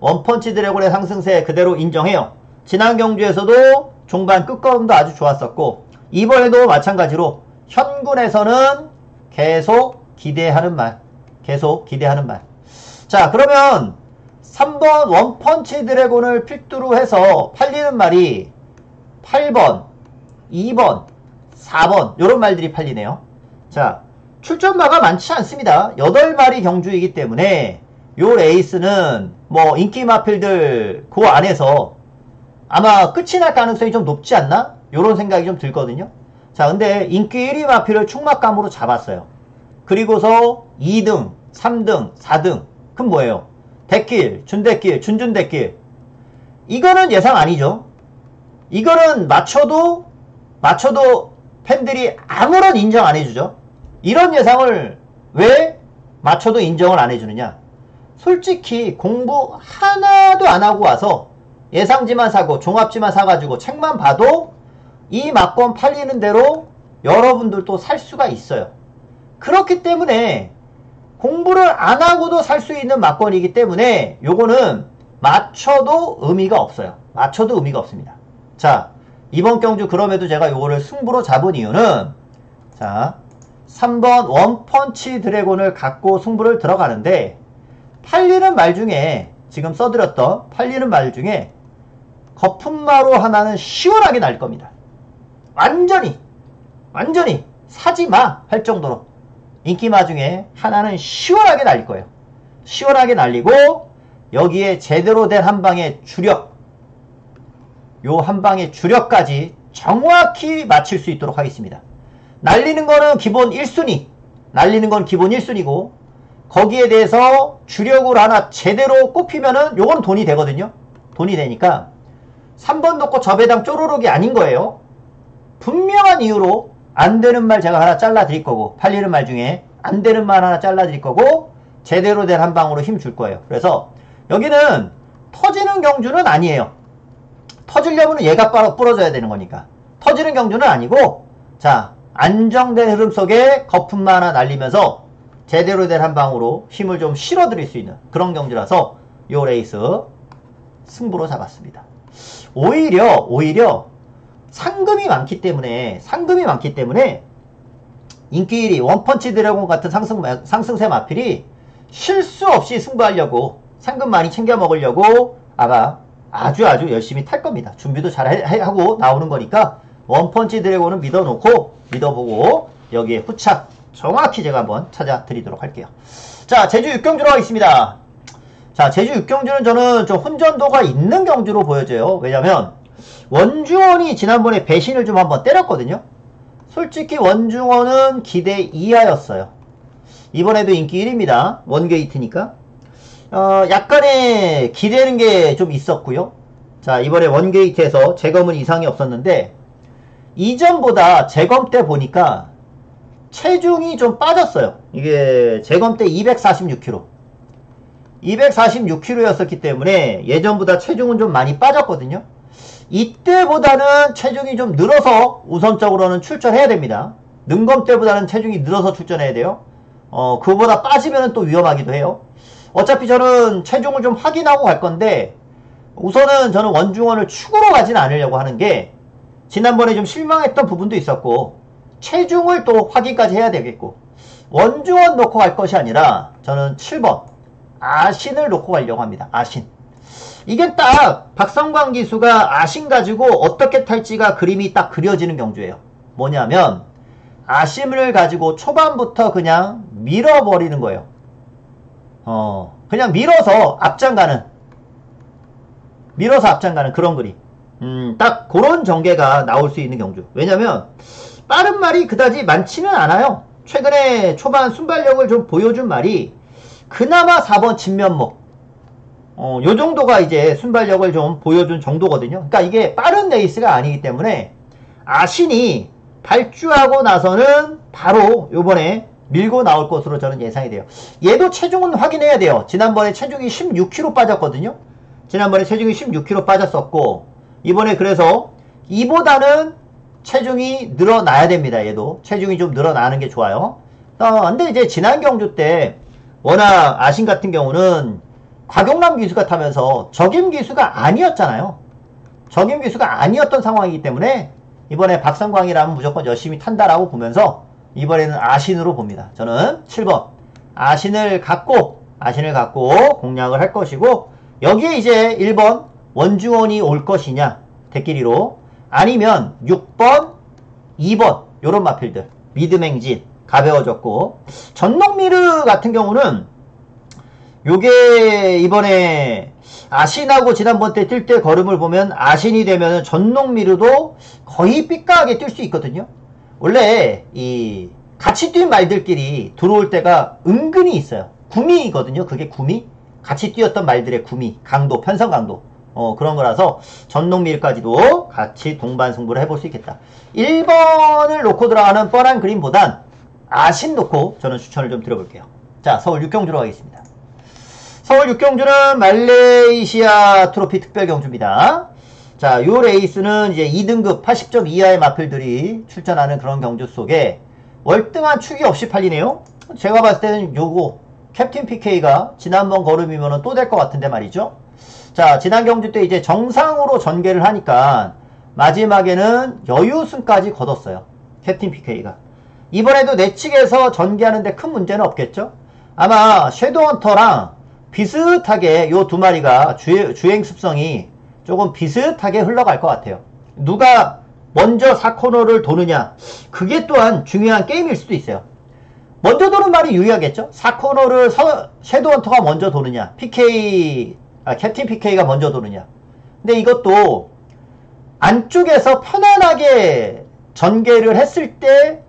원펀치 드래곤의 상승세 그대로 인정해요. 지난 경주에서도 종반 끝걸음도 아주 좋았었고 이번에도 마찬가지로 현군에서는 계속 기대하는 말. 계속 기대하는 말. 자, 그러면 3번 원펀치 드래곤을 필두로 해서 팔리는 말이 8번, 2번, 4번 요런 말들이 팔리네요. 자, 출전마가 많지 않습니다. 8마리 경주이기 때문에 요 레이스는 뭐 인기 마필들 그 안에서 아마 끝이 날 가능성이 좀 높지 않나? 요런 생각이 좀 들거든요. 자, 근데 인기 1위 마필을 충막감으로 잡았어요. 그리고서 2등, 3등, 4등. 그럼 뭐예요? 대길, 준대길, 준준대길. 이거는 예상 아니죠. 이거는 맞춰도 팬들이 아무런 인정 안 해주죠. 이런 예상을 왜 맞춰도 인정을 안 해주느냐? 솔직히 공부 하나도 안 하고 와서 예상지만 사고 종합지만 사가지고 책만 봐도 이 막권 팔리는 대로 여러분들도 살 수가 있어요. 그렇기 때문에 공부를 안 하고도 살 수 있는 막권이기 때문에 요거는 맞춰도 의미가 없어요. 맞춰도 의미가 없습니다. 자, 이번 경주 그럼에도 제가 요거를 승부로 잡은 이유는 자, 3번 원펀치 드래곤을 갖고 승부를 들어가는데 팔리는 말 중에 지금 써드렸던 팔리는 말 중에 거품마로 하나는 시원하게 날 겁니다. 완전히 사지마 할 정도로 인기마 중에 하나는 시원하게 날릴 거예요. 시원하게 날리고 여기에 제대로 된 한방의 주력, 요 한방의 주력까지 정확히 맞출 수 있도록 하겠습니다. 날리는 거는 기본 1순위, 날리는 건 기본 1순위고 거기에 대해서 주력으로 하나 제대로 꼽히면은 요건 돈이 되거든요. 돈이 되니까 3번 놓고 저배당 쪼로록이 아닌 거예요. 분명한 이유로 안 되는 말 제가 하나 잘라 드릴 거고 팔리는 말 중에 안 되는 말 하나 잘라 드릴 거고 제대로 된 한 방으로 힘 줄 거예요. 그래서 여기는 터지는 경주는 아니에요. 터지려면 얘가 부러져야 되는 거니까 터지는 경주는 아니고 자, 안정된 흐름 속에 거품만 하나 날리면서 제대로 된 한 방으로 힘을 좀 실어 드릴 수 있는 그런 경주라서 요 레이스 승부로 잡았습니다. 오히려 상금이 많기 때문에 인기 1위 원펀치 드래곤 같은 상승세 마필이 실수 없이 승부하려고 상금 많이 챙겨 먹으려고 아마 아주 열심히 탈 겁니다. 준비도 잘 하고 나오는 거니까 원펀치 드래곤은 믿어보고 여기에 후착 정확히 제가 한번 찾아 드리도록 할게요. 자, 제주 6경주로 가겠습니다. 자, 제주 6경주는 저는 좀 혼전도가 있는 경주로 보여져요. 왜냐면 원중원이 지난번에 배신을 좀 한번 때렸거든요. 솔직히 원중원은 기대 이하였어요. 이번에도 인기 1위입니다. 원게이트니까. 약간의 기대는 게 좀 있었고요. 자, 이번에 원게이트에서 재검은 이상이 없었는데 이전보다 재검 때 보니까 체중이 좀 빠졌어요. 이게 재검 때 246kg 246kg였었기 때문에 예전보다 체중은 좀 많이 빠졌거든요. 이때보다는 체중이 좀 늘어서 우선적으로는 출전해야 됩니다. 능검 때보다는 체중이 늘어서 출전해야 돼요. 그거보다 빠지면 또 위험하기도 해요. 어차피 저는 체중을 좀 확인하고 갈 건데 우선은 저는 원중원을 축으로 가진 않으려고 하는 게 지난번에 좀 실망했던 부분도 있었고 체중을 또 확인까지 해야 되겠고 원중원 놓고 갈 것이 아니라 저는 7번 아신을 놓고 가려고 합니다. 아신. 이게 딱 박성광 기수가 아신 가지고 어떻게 탈지가 그림이 딱 그려지는 경주예요. 뭐냐면 아심을 가지고 초반부터 그냥 밀어버리는 거예요. 그냥 밀어서 앞장가는 그런 그림. 딱 그런 전개가 나올 수 있는 경주. 왜냐면 빠른 말이 그다지 많지는 않아요. 최근에 초반 순발력을 좀 보여준 말이 그나마 4번 진면목 요 정도가 이제 순발력을 좀 보여준 정도거든요. 그러니까 이게 빠른 레이스가 아니기 때문에 아신이 발주하고 나서는 바로 요번에 밀고 나올 것으로 저는 예상이 돼요. 얘도 체중은 확인해야 돼요. 지난번에 체중이 16kg 빠졌거든요. 지난번에 체중이 16kg 빠졌었고 이번에 그래서 이보다는 체중이 늘어나야 됩니다. 얘도 체중이 좀 늘어나는 게 좋아요. 근데 이제 지난 경주 때 워낙 아신 같은 경우는 곽용남 기수가 타면서 적임 기수가 아니었잖아요. 적임 기수가 아니었던 상황이기 때문에 이번에 박성광이라면 무조건 열심히 탄다라고 보면서 이번에는 아신으로 봅니다. 저는 7번 아신을 갖고 공략을 할 것이고, 여기에 이제 1번 원중원이 올 것이냐 대끼리로, 아니면 6번 2번 요런 마필들 미드맹진 가벼워졌고, 전농미르 같은 경우는 요게 이번에 아신하고 지난번 때 뛸 때 걸음을 보면 아신이 되면 전농미르도 거의 삐까하게 뛸 수 있거든요. 원래 이 같이 뛴 말들끼리 들어올 때가 은근히 있어요. 구미거든요. 그게 구미? 같이 뛰었던 말들의 구미, 강도, 편성 강도. 그런 거라서 전농미르까지도 같이 동반 승부를 해볼 수 있겠다. 1번을 놓고 들어가는 뻔한 그림보단 아신 놓고 저는 추천을 좀 드려볼게요. 자, 서울 6경주로 가겠습니다. 서울 6경주는 말레이시아 트로피 특별 경주입니다. 자, 요 레이스는 이제 2등급 80점 이하의 마필들이 출전하는 그런 경주 속에 월등한 축이 없이 팔리네요. 제가 봤을 때는 요거 캡틴 PK가 지난번 걸음이면 또 될 것 같은데 말이죠. 자, 지난 경주 때 이제 정상으로 전개를 하니까 마지막에는 여유승까지 거뒀어요. 캡틴 PK가. 이번에도 내측에서 전개하는데 큰 문제는 없겠죠? 아마 섀도우헌터랑 비슷하게 요 두 마리가 주행 습성이 조금 비슷하게 흘러갈 것 같아요. 누가 먼저 4코너를 도느냐, 그게 또한 중요한 게임일 수도 있어요. 먼저 도는 말이 유리하겠죠? 4코너를 섀도우헌터가 먼저 도느냐, 캡틴 PK가 먼저 도느냐. 근데 이것도 안쪽에서 편안하게 전개를 했을 때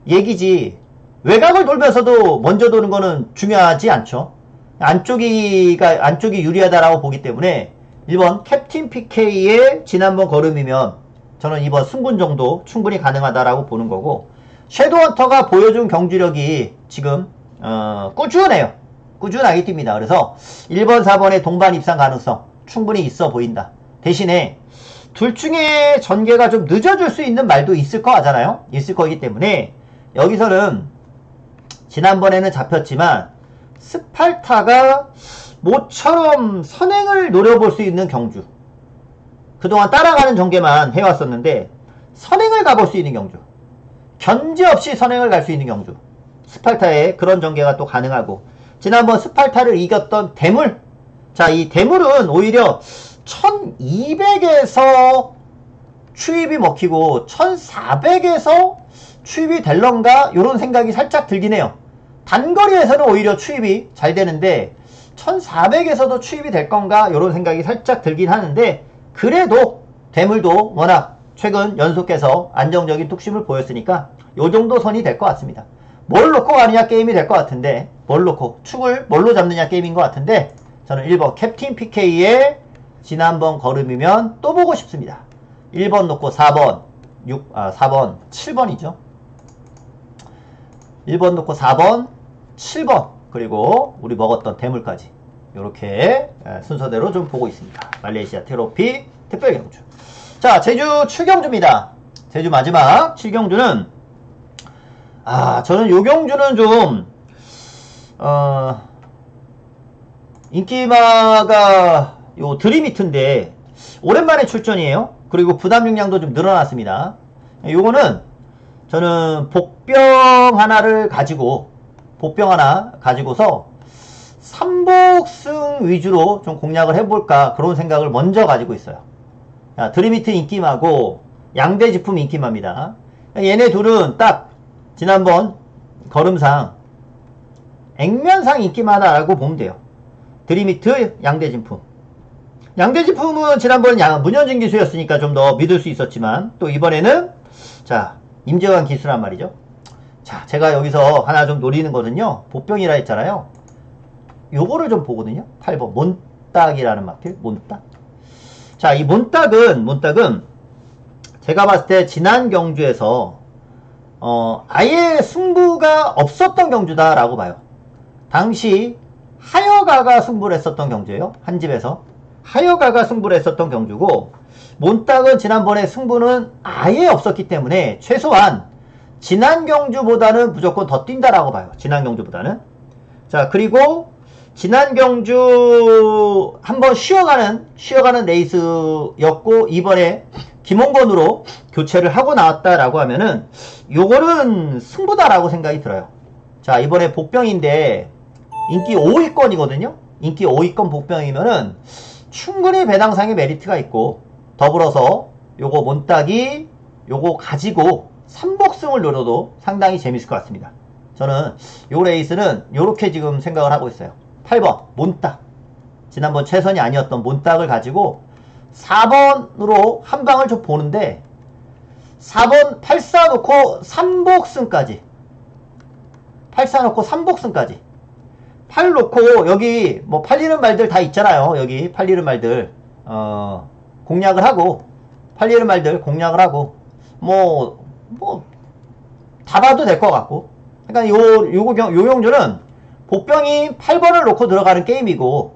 얘기지, 외곽을 돌면서도 먼저 도는 거는 중요하지 않죠. 안쪽이 유리하다라고 보기 때문에 1번 캡틴 PK의 지난번 걸음이면 저는 이번 승분 정도 충분히 가능하다라고 보는 거고, 섀도우헌터가 보여준 경주력이 지금 꾸준해요. 꾸준하게 뜁니다. 그래서 1번 4번의 동반 입상 가능성 충분히 있어 보인다. 대신에 둘 중에 전개가 좀 늦어질 수 있는 말도 있을 거 같잖아요. 있을 거기 때문에 여기서는 지난번에는 잡혔지만 스팔타가 모처럼 선행을 노려볼 수 있는 경주, 그동안 따라가는 전개만 해왔었는데 선행을 가볼 수 있는 경주, 견제 없이 선행을 갈 수 있는 경주, 스팔타의 그런 전개가 또 가능하고, 지난번 스팔타를 이겼던 대물, 자, 이 대물은 오히려 1200에서 추입이 먹히고 1400에서 추입이 될런가 요런 생각이 살짝 들긴 해요. 단거리에서는 오히려 추입이 잘 되는데 1400에서도 추입이 될 건가 요런 생각이 살짝 들긴 하는데, 그래도 대물도 워낙 최근 연속해서 안정적인 뚝심을 보였으니까 요 정도 선이 될 것 같습니다. 뭘 놓고 가느냐 게임이 될 것 같은데, 뭘 놓고 축을 뭘로 잡느냐 게임인 것 같은데, 저는 1번 캡틴 PK의 지난번 걸음이면 또 보고 싶습니다. 1번 놓고 4번 4번 7번이죠 1번 놓고 4번 7번 그리고 우리 먹었던 대물까지 이렇게 순서대로 좀 보고 있습니다. 말레이시아 트로피 특별경주. 자, 제주 7경주입니다. 제주 마지막 7경주는 저는 요 경주는 좀 인기마가 요 드림히트인데 오랜만에 출전이에요. 그리고 부담 용량도 좀 늘어났습니다. 요거는 저는 복병 하나 가지고서 삼복승 위주로 좀 공략을 해볼까 그런 생각을 먼저 가지고 있어요. 자, 드림히트 인기마고 양대지품 인기마입니다. 얘네 둘은 딱 지난번 걸음상 액면상 인기마다라고 보면 돼요. 드림히트 양대진품. 양대진품은 지난번 문현진 기수였으니까 좀 더 믿을 수 있었지만, 또 이번에는 자 임재환 기수란 말이죠. 자, 제가 여기서 하나 좀 노리는 거는요, 보병이라 했잖아요. 요거를 좀 보거든요. 8번 몬딱이라는 마필. 몬딱. 자, 이 몬딱은 제가 봤을 때 지난 경주에서 아예 승부가 없었던 경주다라고 봐요. 당시 하여가가 승부를 했었던 경주예요. 한 집에서 하여가가 승부를 했었던 경주고, 몬딱은 지난번에 승부는 아예 없었기 때문에 최소한 지난 경주보다는 무조건 더 뛴다라고 봐요. 지난 경주보다는. 자, 그리고 지난 경주 한번 쉬어가는 레이스였고, 이번에 김홍건으로 교체를 하고 나왔다라고 하면은 요거는 승부다라고 생각이 들어요. 자, 이번에 복병인데 인기 5위권이거든요. 인기 5위권 복병이면은 충분히 배당상의 메리트가 있고, 더불어서 요거 몬따기 요거 가지고 3복승을 노려도 상당히 재밌을 것 같습니다. 저는 요 레이스는 요렇게 지금 생각을 하고 있어요. 8번 몬딱, 지난번 최선이 아니었던 몬딱을 가지고 4번으로 한 방을 좀 보는데, 4번 84 놓고 3복승까지, 84 놓고 3복승까지, 8 놓고 여기 뭐 팔리는 말들 다 있잖아요. 여기 팔리는 말들 공략을 하고, 팔리는 말들 공략을 하고, 뭐 다 봐도 될 것 같고. 그러니까 요 경주는 복병이 8번을 놓고 들어가는 게임이고,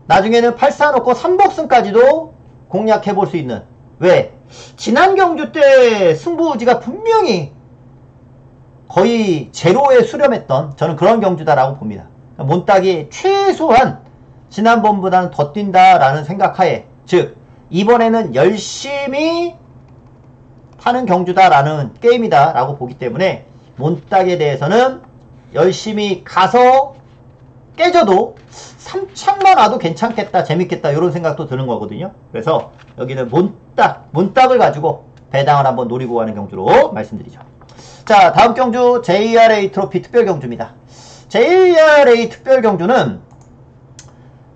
나중에는 84 놓고 3복승까지도 공략해 볼 수 있는. 왜? 지난 경주 때 승부지가 분명히 거의 제로에 수렴했던, 저는 그런 경주다라고 봅니다. 몬딱이 최소한 지난번보다는 더 뛴다라는 생각하에, 즉 이번에는 열심히 타는 경주다라는 게임이다라고 보기 때문에, 몬딱에 대해서는 열심히 가서 깨져도 3창만 와도 괜찮겠다, 재밌겠다, 이런 생각도 드는 거거든요. 그래서 여기는 몬딱을 가지고 배당을 한번 노리고 가는 경주로 말씀드리죠. 자, 다음 경주 JRA 트로피 특별 경주입니다. JRA 특별 경주는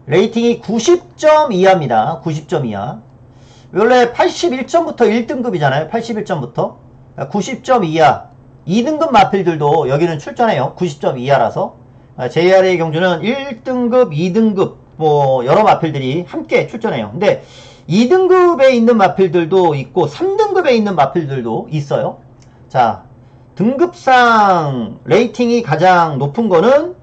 레이팅이 90점 이하입니다. 90점 이하. 원래 81점부터 1등급이잖아요. 81점부터 90점 이하 2등급 마필들도 여기는 출전해요. 90점 이하라서 JRA 경주는 1등급, 2등급 뭐 여러 마필들이 함께 출전해요. 근데 2등급에 있는 마필들도 있고 3등급에 있는 마필들도 있어요. 자, 등급상 레이팅이 가장 높은 거는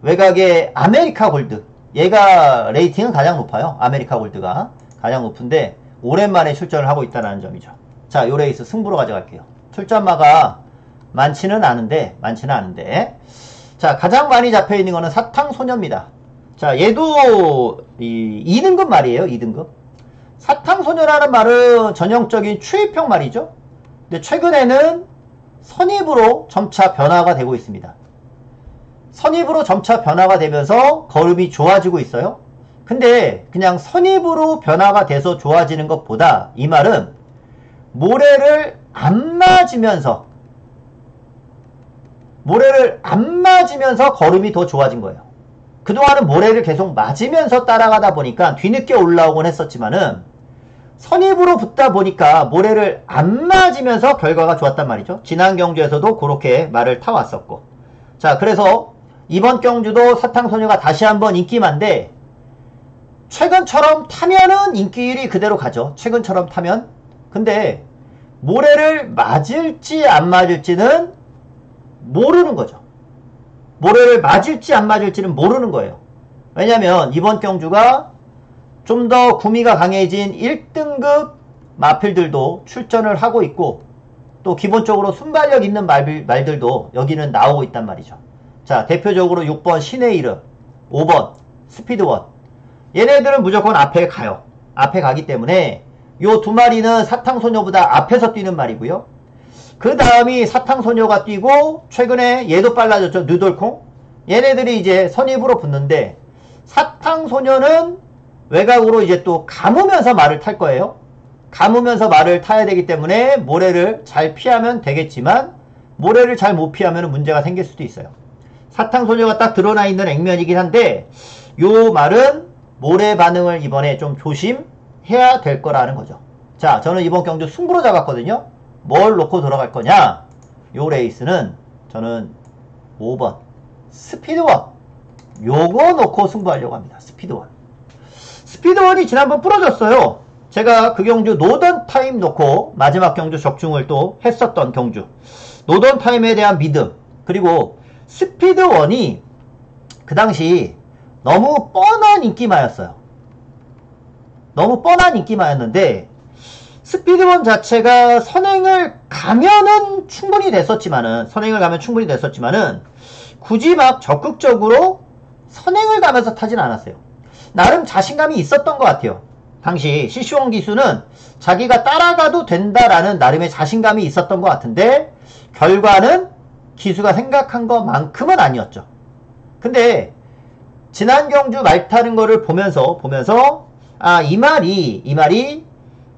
외곽의 아메리카 골드. 얘가 레이팅은 가장 높아요. 아메리카 골드가 가장 높은데 오랜만에 출전을 하고 있다는 점이죠. 자, 요 레이스 승부로 가져갈게요. 출전마가 많지는 않은데 자, 가장 많이 잡혀있는 거는 사탕소녀입니다. 자, 얘도 2등급 말이에요. 2등급. 사탕소녀라는 말은 전형적인 추입형 말이죠. 근데 최근에는 선입으로 점차 변화가 되고 있습니다. 선입으로 점차 변화가 되면서 걸음이 좋아지고 있어요. 근데 그냥 선입으로 변화가 돼서 좋아지는 것보다 이 말은 모래를 안 맞으면서 걸음이 더 좋아진 거예요. 그동안은 모래를 계속 맞으면서 따라가다 보니까 뒤늦게 올라오곤 했었지만은 선입으로 붙다 보니까 모래를 안 맞으면서 결과가 좋았단 말이죠. 지난 경주에서도 그렇게 말을 타왔었고. 자, 그래서 이번 경주도 사탕소녀가 다시 한번 인기만데, 최근처럼 타면은 인기율이 그대로 가죠. 최근처럼 타면. 근데 모래를 맞을지 안 맞을지는 모르는 거죠. 모래를 맞을지 안 맞을지는 모르는 거예요. 왜냐면 이번 경주가 좀 더 구미가 강해진 1등급 마필들도 출전을 하고 있고, 또 기본적으로 순발력 있는 말들도 여기는 나오고 있단 말이죠. 자, 대표적으로 6번 신의 이름, 5번 스피드원. 얘네들은 무조건 앞에 가요. 앞에 가기 때문에 요 두 마리는 사탕소녀보다 앞에서 뛰는 말이고요. 그 다음이 사탕소녀가 뛰고, 최근에 얘도 빨라졌죠. 누돌콩. 얘네들이 이제 선입으로 붙는데, 사탕소녀는 외곽으로 이제 또 감으면서 말을 탈 거예요. 감으면서 말을 타야 되기 때문에 모래를 잘 피하면 되겠지만, 모래를 잘 못 피하면 문제가 생길 수도 있어요. 사탕소녀가 딱 드러나 있는 액면이긴 한데, 요 말은 모래 반응을 이번에 좀 조심해야 될 거라는 거죠. 자, 저는 이번 경주 승부로 잡았거든요. 뭘 놓고 들어갈 거냐? 요 레이스는 저는 5번 스피드원, 요거 놓고 승부하려고 합니다. 스피드원이 지난번 부러졌어요. 제가 그 경주 노던 타임 놓고 마지막 경주 적중을 또 했었던 경주. 노던 타임에 대한 믿음, 그리고 스피드원이 그 당시 너무 뻔한 인기마였어요. 너무 뻔한 인기마였는데, 스피드원 자체가 선행을 가면 충분히 됐었지만은, 굳이 막 적극적으로 선행을 가면서 타진 않았어요. 나름 자신감이 있었던 것 같아요. 당시 시시원 기수는 자기가 따라가도 된다라는 나름의 자신감이 있었던 것 같은데 결과는 기수가 생각한 것만큼은 아니었죠. 근데 지난 경주 말 타는 거를 보면서 이 말이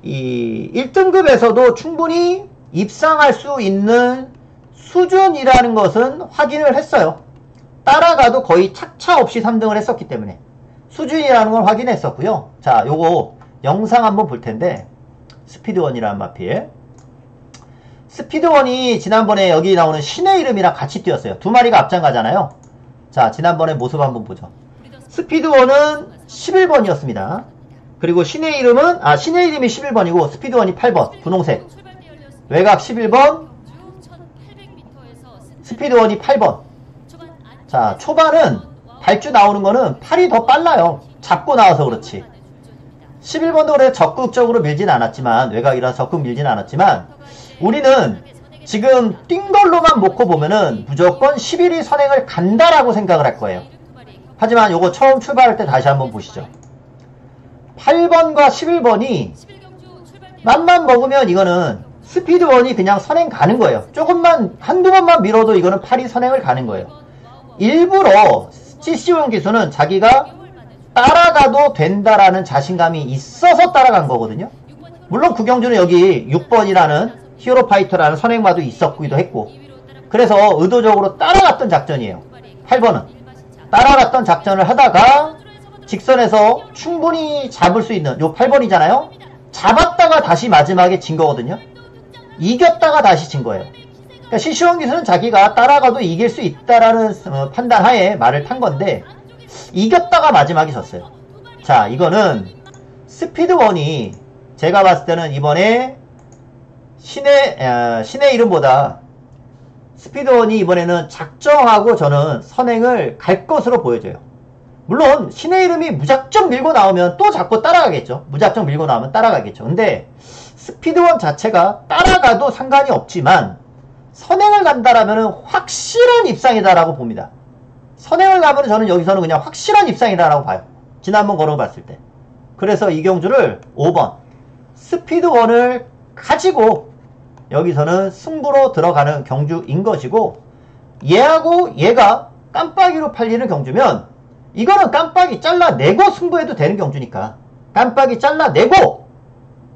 이 1등급에서도 충분히 입상할 수 있는 수준이라는 것은 확인을 했어요. 따라가도 거의 착차 없이 3등을 했었기 때문에 수준이라는 걸 확인했었고요. 자, 요거 영상 한번 볼 텐데 스피드원이라는 마필. 스피드원이 지난번에 여기 나오는 신의 이름이랑 같이 뛰었어요. 두 마리가 앞장 가잖아요. 자, 지난번에 모습 한번 보죠. 스피드원은 11번이었습니다. 그리고 신의 이름이 11번이고 스피드원이 8번 분홍색. 외곽 11번, 스피드원이 8번. 자, 초반은 발주 나오는 거는 팔이 더 빨라요. 잡고 나와서 그렇지. 11번도 그래 적극적으로 밀진 않았지만, 외곽이라 적극 밀진 않았지만, 우리는 지금 뛴 걸로만 놓고 보면은 무조건 11위 선행을 간다라고 생각을 할 거예요. 하지만 요거 처음 출발할 때 다시 한번 보시죠. 8번과 11번이 맘만 먹으면 이거는 스피드원이 그냥 선행 가는 거예요. 조금만 한두 번만 밀어도 이거는 8위 선행을 가는 거예요. 일부러 CC1 기수는 자기가 따라가도 된다라는 자신감이 있어서 따라간 거거든요. 물론 그 경주는 여기 6번이라는 히어로파이터라는 선행마도 있었기도 했고, 그래서 의도적으로 따라갔던 작전이에요. 8번은 따라갔던 작전을 하다가 직선에서 충분히 잡을 수 있는 요 8번이잖아요. 잡았다가 다시 마지막에 진 거거든요. 이겼다가 다시 진 거예요. 그러니까 시시원 기수는 자기가 따라가도 이길 수 있다라는 판단하에 말을 탄 건데 이겼다가 마지막에 졌어요. 자, 이거는 스피드원이 제가 봤을 때는 이번에 신의 이름보다 스피드원이 이번에는 작정하고 저는 선행을 갈 것으로 보여져요. 물론 신의 이름이 무작정 밀고 나오면 또 자꾸 따라가겠죠. 무작정 밀고 나오면 따라가겠죠. 근데 스피드원 자체가 따라가도 상관이 없지만 선행을 간다라면 확실한 입상이다라고 봅니다. 선행을 가면 저는 여기서는 그냥 확실한 입상이다라고 봐요. 지난번 걸어봤을 때. 그래서 이 경주를 5번 스피드원을 가지고 여기서는 승부로 들어가는 경주인 것이고, 얘하고 얘가 깜빡이로 팔리는 경주면 이거는 깜빡이 잘라내고 승부해도 되는 경주니까 깜빡이 잘라내고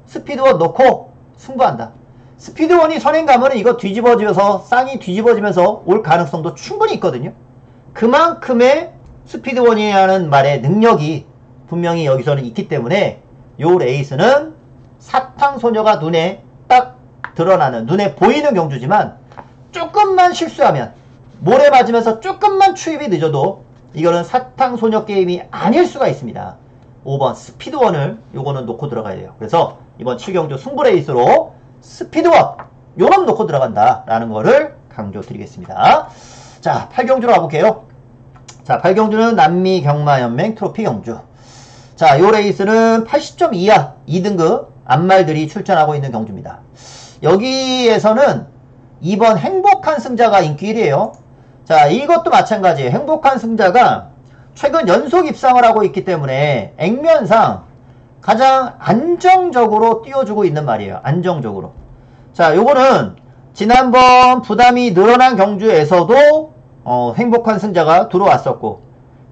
스피드원 넣고 승부한다. 스피드원이 선행 가면은 이거 뒤집어지면서 쌍이 뒤집어지면서 올 가능성도 충분히 있거든요. 그만큼의 스피드원이라는 말의 능력이 분명히 여기서는 있기 때문에 요 레이스는 사탕소녀가 눈에 딱 드러나는, 눈에 보이는 경주지만 조금만 실수하면, 모래 맞으면서 조금만 추입이 늦어도 이거는 사탕소녀 게임이 아닐 수가 있습니다. 5번 스피드원을 요거는 놓고 들어가야 돼요. 그래서 이번 7경주 승부레이스로 스피드원 요놈 놓고 들어간다 라는 거를 강조드리겠습니다. 자, 8경주로 가볼게요. 자, 8경주는 남미 경마연맹 트로피 경주. 자, 요 레이스는 80점 이하 2등급 암말들이 출전하고 있는 경주입니다. 여기에서는 2번 행복한 승자가 인기 1위에요. 자, 이것도 마찬가지예요. 행복한 승자가 최근 연속 입상을 하고 있기 때문에 액면상 가장 안정적으로 띄워주고 있는 말이에요. 안정적으로. 자, 요거는 지난번 부담이 늘어난 경주에서도 행복한 승자가 들어왔었고,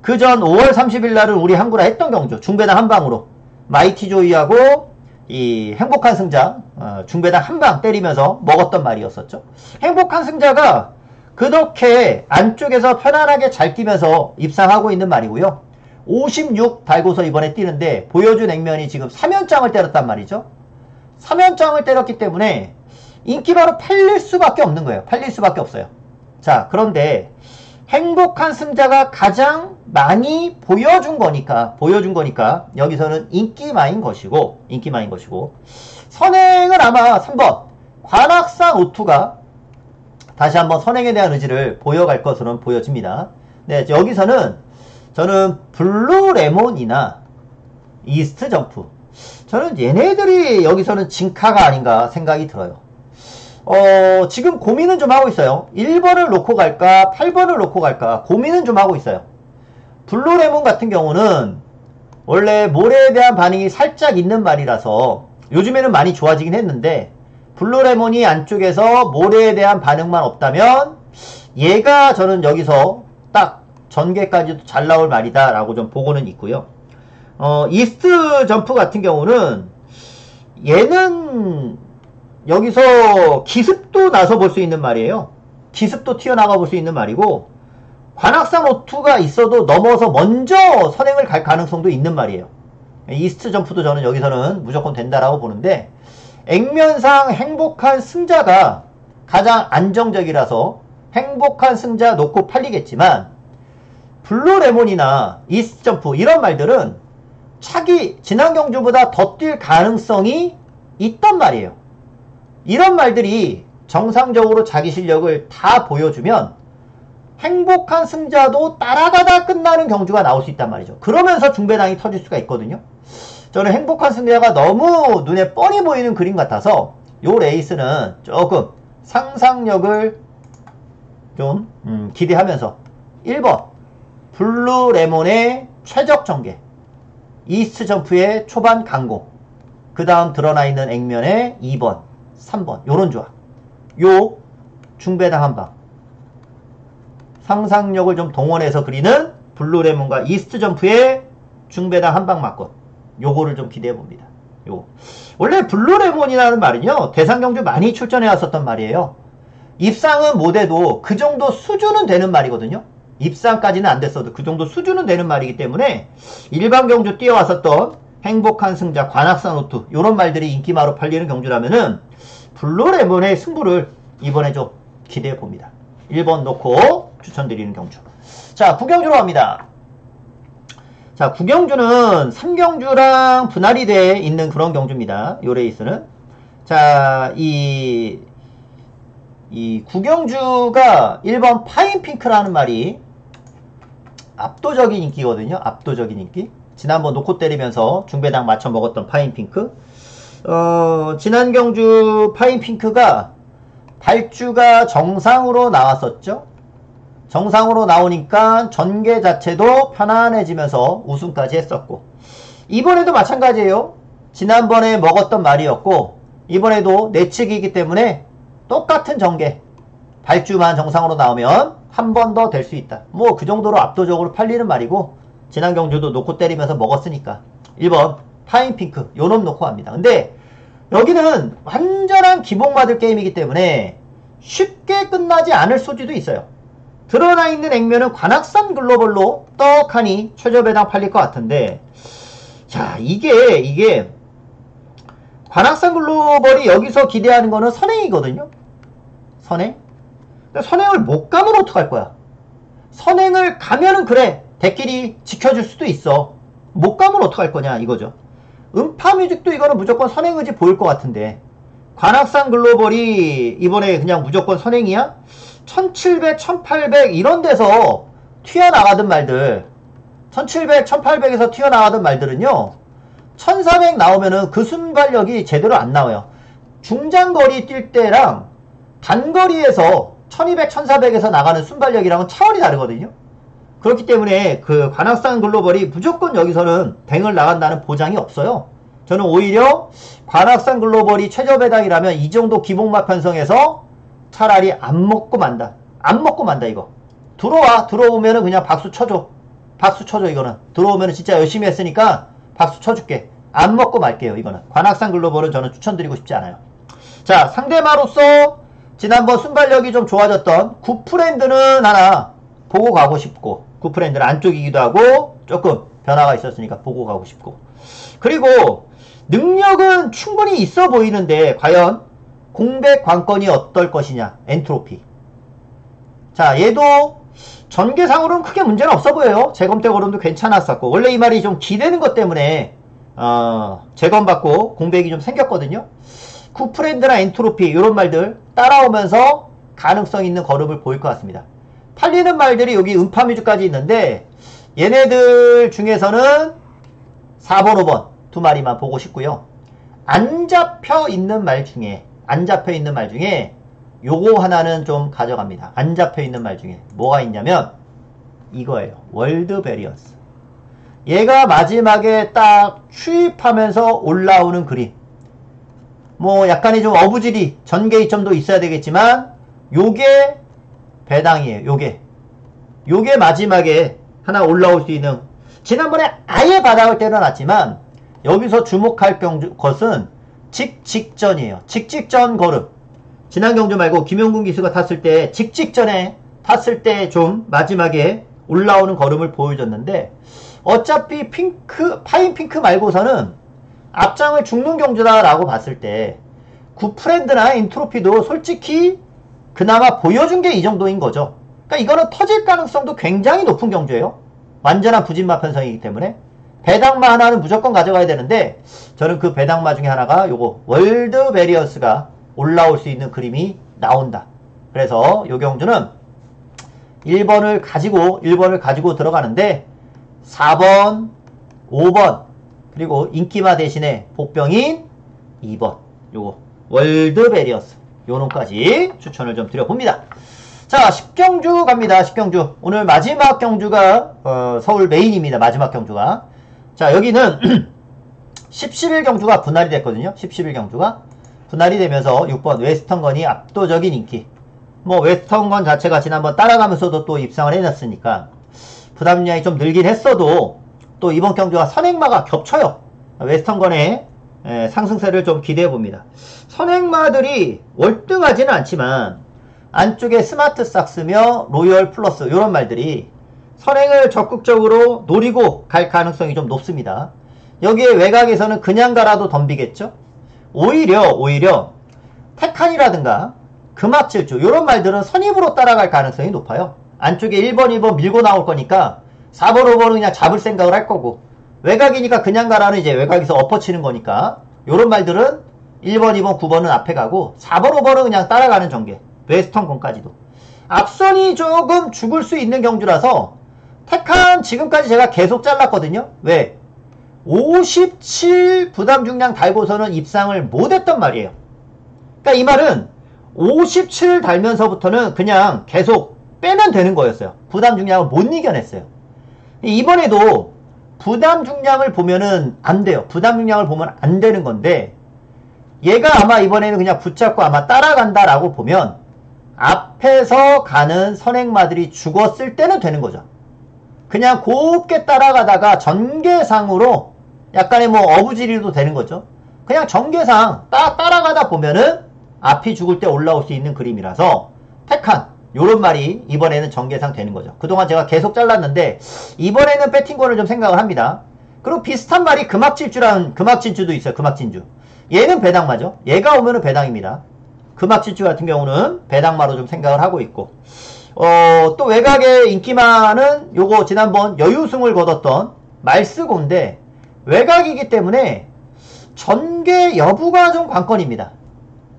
그 전 5월 30일 날은 우리 한구라 했던 경주 중배당 한방으로 마이티 조이하고 이 행복한 승자 중배당 한방 때리면서 먹었던 말이었었죠. 행복한 승자가 그렇게 안쪽에서 편안하게 잘 뛰면서 입상하고 있는 말이고요. 56 달고서 이번에 뛰는데 보여준 액면이 지금 3연장을 때렸단 말이죠. 3연장을 때렸기 때문에 인기바로 팔릴 수밖에 없는 거예요. 팔릴 수밖에 없어요. 자, 그런데 행복한 승자가 가장 많이 보여준 거니까 여기서는 인기마인 것이고 선행을 아마 3번 관악산 오투가 다시 한번 선행에 대한 의지를 보여갈 것으로는 보여집니다. 네, 여기서는 저는 블루레몬이나 이스트 점프, 저는 얘네들이 여기서는 진카가 아닌가 생각이 들어요. 지금 고민은 좀 하고 있어요. 1번을 놓고 갈까 8번을 놓고 갈까 고민은 좀 하고 있어요. 블루레몬 같은 경우는 원래 모래에 대한 반응이 살짝 있는 말이라서 요즘에는 많이 좋아지긴 했는데, 블루레몬이 안쪽에서 모래에 대한 반응만 없다면 얘가 저는 여기서 딱 전개까지도 잘 나올 말이다 라고 좀 보고는 있고요. 이스트 점프 같은 경우는 얘는 여기서 기습도 나서 볼 수 있는 말이에요. 기습도 튀어나가 볼 수 있는 말이고, 관악산 O2가 있어도 넘어서 먼저 선행을 갈 가능성도 있는 말이에요. 이스트 점프도 저는 여기서는 무조건 된다라고 보는데, 액면상 행복한 승자가 가장 안정적이라서 행복한 승자 놓고 팔리겠지만, 블루레몬이나 이스트 점프 이런 말들은 차기 지난 경주보다 더 뛸 가능성이 있단 말이에요. 이런 말들이 정상적으로 자기 실력을 다 보여주면 행복한 승자도 따라가다 끝나는 경주가 나올 수 있단 말이죠. 그러면서 중배당이 터질 수가 있거든요. 저는 행복한 승자가 너무 눈에 뻔히 보이는 그림 같아서 요 레이스는 조금 상상력을 좀 기대하면서 1번 블루레몬의 최적 전개, 이스트 점프의 초반 강공, 그 다음 드러나 있는 액면의 2번, 3번 요런 조합, 요 중배당 한방, 상상력을 좀 동원해서 그리는 블루레몬과 이스트 점프의 중배당 한방 맞건, 요거를 좀 기대해봅니다. 요 원래 블루레몬이라는 말은요 대상경주 많이 출전해 왔었던 말이에요. 입상은 못해도 그 정도 수준은 되는 말이거든요. 입상까지는 안 됐어도 그 정도 수준은 되는 말이기 때문에 일반 경주 뛰어왔었던 행복한 승자, 관악산 O2 요런 말들이 인기마로 팔리는 경주라면은 블루레몬의 승부를 이번에 좀 기대해봅니다. 1번 놓고 추천드리는 경주. 자, 구경주로 갑니다. 자, 구경주는 3경주랑 분할이 돼 있는 그런 경주입니다. 요 레이스는. 자, 이 구경주가 1번 파인핑크라는 말이 압도적인 인기거든요. 압도적인 인기. 지난번 놓고 때리면서 중배당 맞춰 먹었던 파인핑크. 지난 경주 파인핑크가 발주가 정상으로 나왔었죠. 정상으로 나오니까 전개 자체도 편안해지면서 우승까지 했었고, 이번에도 마찬가지예요. 지난번에 먹었던 말이었고 이번에도 내측이기 때문에 똑같은 전개, 발주만 정상으로 나오면 한 번 더 될 수 있다. 뭐 그 정도로 압도적으로 팔리는 말이고, 지난 경주도 놓고 때리면서 먹었으니까 1번 파인핑크 요놈 놓고 합니다. 근데 여기는 완전한 기복맞을 게임이기 때문에 쉽게 끝나지 않을 소지도 있어요. 드러나 있는 액면은 관악산 글로벌로 떡하니 최저배당 팔릴 것 같은데, 자, 이게 관악산 글로벌이 여기서 기대하는 거는 선행이거든요. 선행? 근데 선행을 못 가면 어떡할 거야? 선행을 가면은 그래, 대끼리 지켜줄 수도 있어. 못 가면 어떡할 거냐 이거죠. 음파뮤직도 이거는 무조건 선행의지 보일 것 같은데, 관악산 글로벌이 이번에 그냥 무조건 선행이야? 1700, 1800 이런 데서 튀어나가던 말들, 1700, 1800에서 튀어나가던 말들은요 1400 나오면은 그 순발력이 제대로 안 나와요. 중장거리 뛸 때랑 단거리에서 1200, 1400에서 나가는 순발력이랑은 차원이 다르거든요. 그렇기 때문에 그 관악산 글로벌이 무조건 여기서는 뱅을 나간다는 보장이 없어요. 저는 오히려 관악산 글로벌이 최저배당이라면 이 정도 기복맛 편성에서 차라리 안 먹고 만다. 안 먹고 만다 이거. 들어오면은 그냥 박수 쳐줘. 박수 쳐줘 이거는. 들어오면은 진짜 열심히 했으니까 박수 쳐줄게. 안 먹고 말게요 이거는. 관악산 글로벌은 저는 추천드리고 싶지 않아요. 자, 상대마로서 지난번 순발력이 좀 좋아졌던 구프랜드는 하나 보고 가고 싶고, 구프랜드는 안쪽이기도 하고 조금 변화가 있었으니까 보고 가고 싶고, 그리고 능력은 충분히 있어 보이는데 과연 공백 관건이 어떨 것이냐. 엔트로피. 자, 얘도 전개상으로는 크게 문제는 없어 보여요. 재검대 걸음도 괜찮았었고, 원래 이 말이 좀 기대는 것 때문에 재검받고 공백이 좀 생겼거든요. 구프랜드나 엔트로피 이런 말들 따라오면서 가능성 있는 걸음을 보일 것 같습니다. 팔리는 말들이 여기 음파뮤즈까지 있는데 얘네들 중에서는 4번, 5번 두 마리만 보고 싶고요. 안 잡혀 있는 말 중에 요거 하나는 좀 가져갑니다. 안 잡혀 있는 말 중에 뭐가 있냐면 이거예요. 월드 베리언스. 얘가 마지막에 딱 추입하면서 올라오는 그림. 뭐 약간의 좀 어부질이 전개이점도 있어야 되겠지만 요게 배당이에요. 요게 마지막에 하나 올라올 수 있는, 지난번에 아예 바닥을 때려놨지만 여기서 주목할 것은 직전이에요. 직전 걸음. 지난 경주 말고 김용군 기수가 탔을 때 직전에 탔을 때 좀 마지막에 올라오는 걸음을 보여줬는데, 어차피 파인 핑크 말고서는 앞장을 죽는 경주다라고 봤을 때 굿프렌드나 인트로피도 솔직히 그나마 보여준 게 이 정도인 거죠. 그러니까 이거는 터질 가능성도 굉장히 높은 경주예요. 완전한 부진마 편성이기 때문에 배당마 하나는 무조건 가져가야 되는데, 저는 그 배당마 중에 하나가 요거 월드 베리어스가 올라올 수 있는 그림이 나온다. 그래서 요 경주는 1번을 가지고 들어가는데 4번, 5번, 그리고 인기마 대신에 복병인 2번, 요거 월드 베리어스, 요 놈까지 추천을 좀 드려봅니다. 자, 10경주 갑니다. 10경주. 오늘 마지막 경주가 서울 메인입니다. 마지막 경주가. 자, 여기는 10, 11경주가 분할이 됐거든요. 10, 11경주가 분할이 되면서 6번 웨스턴건이 압도적인 인기. 뭐 웨스턴건 자체가 지난번 따라가면서도 또 입상을 해놨으니까 부담량이 좀 늘긴 했어도, 또 이번 경주가 선행마가 겹쳐요. 웨스턴건의 상승세를 좀 기대해봅니다. 선행마들이 월등하지는 않지만 안쪽에 스마트 삭스며 로열 플러스 이런 말들이 선행을 적극적으로 노리고 갈 가능성이 좀 높습니다. 여기에 외곽에서는 그냥 가라도 덤비겠죠. 오히려 테칸이라든가 금합질주 이런 말들은 선입으로 따라갈 가능성이 높아요. 안쪽에 1번 2번 밀고 나올 거니까 4번 5번은 그냥 잡을 생각을 할 거고, 외곽이니까 그냥 가라는 이제 외곽에서 엎어치는 거니까 요런 말들은 1번 2번 9번은 앞에 가고 4번 5번은 그냥 따라가는 전개. 웨스턴건까지도 앞선이 조금 죽을 수 있는 경주라서 테칸 지금까지 제가 계속 잘랐거든요. 왜? 57 부담 중량 달고서는 입상을 못했단 말이에요. 그러니까 이 말은 57 달면서부터는 그냥 계속 빼면 되는 거였어요. 부담 중량을 못 이겨냈어요. 이번에도 부담 중량을 보면은 안 돼요. 부담 중량을 보면 안 되는 건데, 얘가 아마 이번에는 그냥 붙잡고 아마 따라간다라고 보면 앞에서 가는 선행마들이 죽었을 때는 되는 거죠. 그냥 곱게 따라가다가 전개상으로 약간의 뭐 어부지리도 되는 거죠. 그냥 전개상 따라가다 보면은 앞이 죽을 때 올라올 수 있는 그림이라서 테칸 요런 말이 이번에는 전개상 되는 거죠. 그동안 제가 계속 잘랐는데 이번에는 배팅권을 좀 생각을 합니다. 그리고 비슷한 말이 금악진주도 있어요. 금악진주. 얘는 배당마죠. 얘가 오면은 배당입니다. 금악진주 같은 경우는 배당마로 좀 생각을 하고 있고, 또 외곽의 인기마는 요거 지난번 여유승을 거뒀던 말스고인데 외곽이기 때문에 전개 여부가 좀 관건입니다.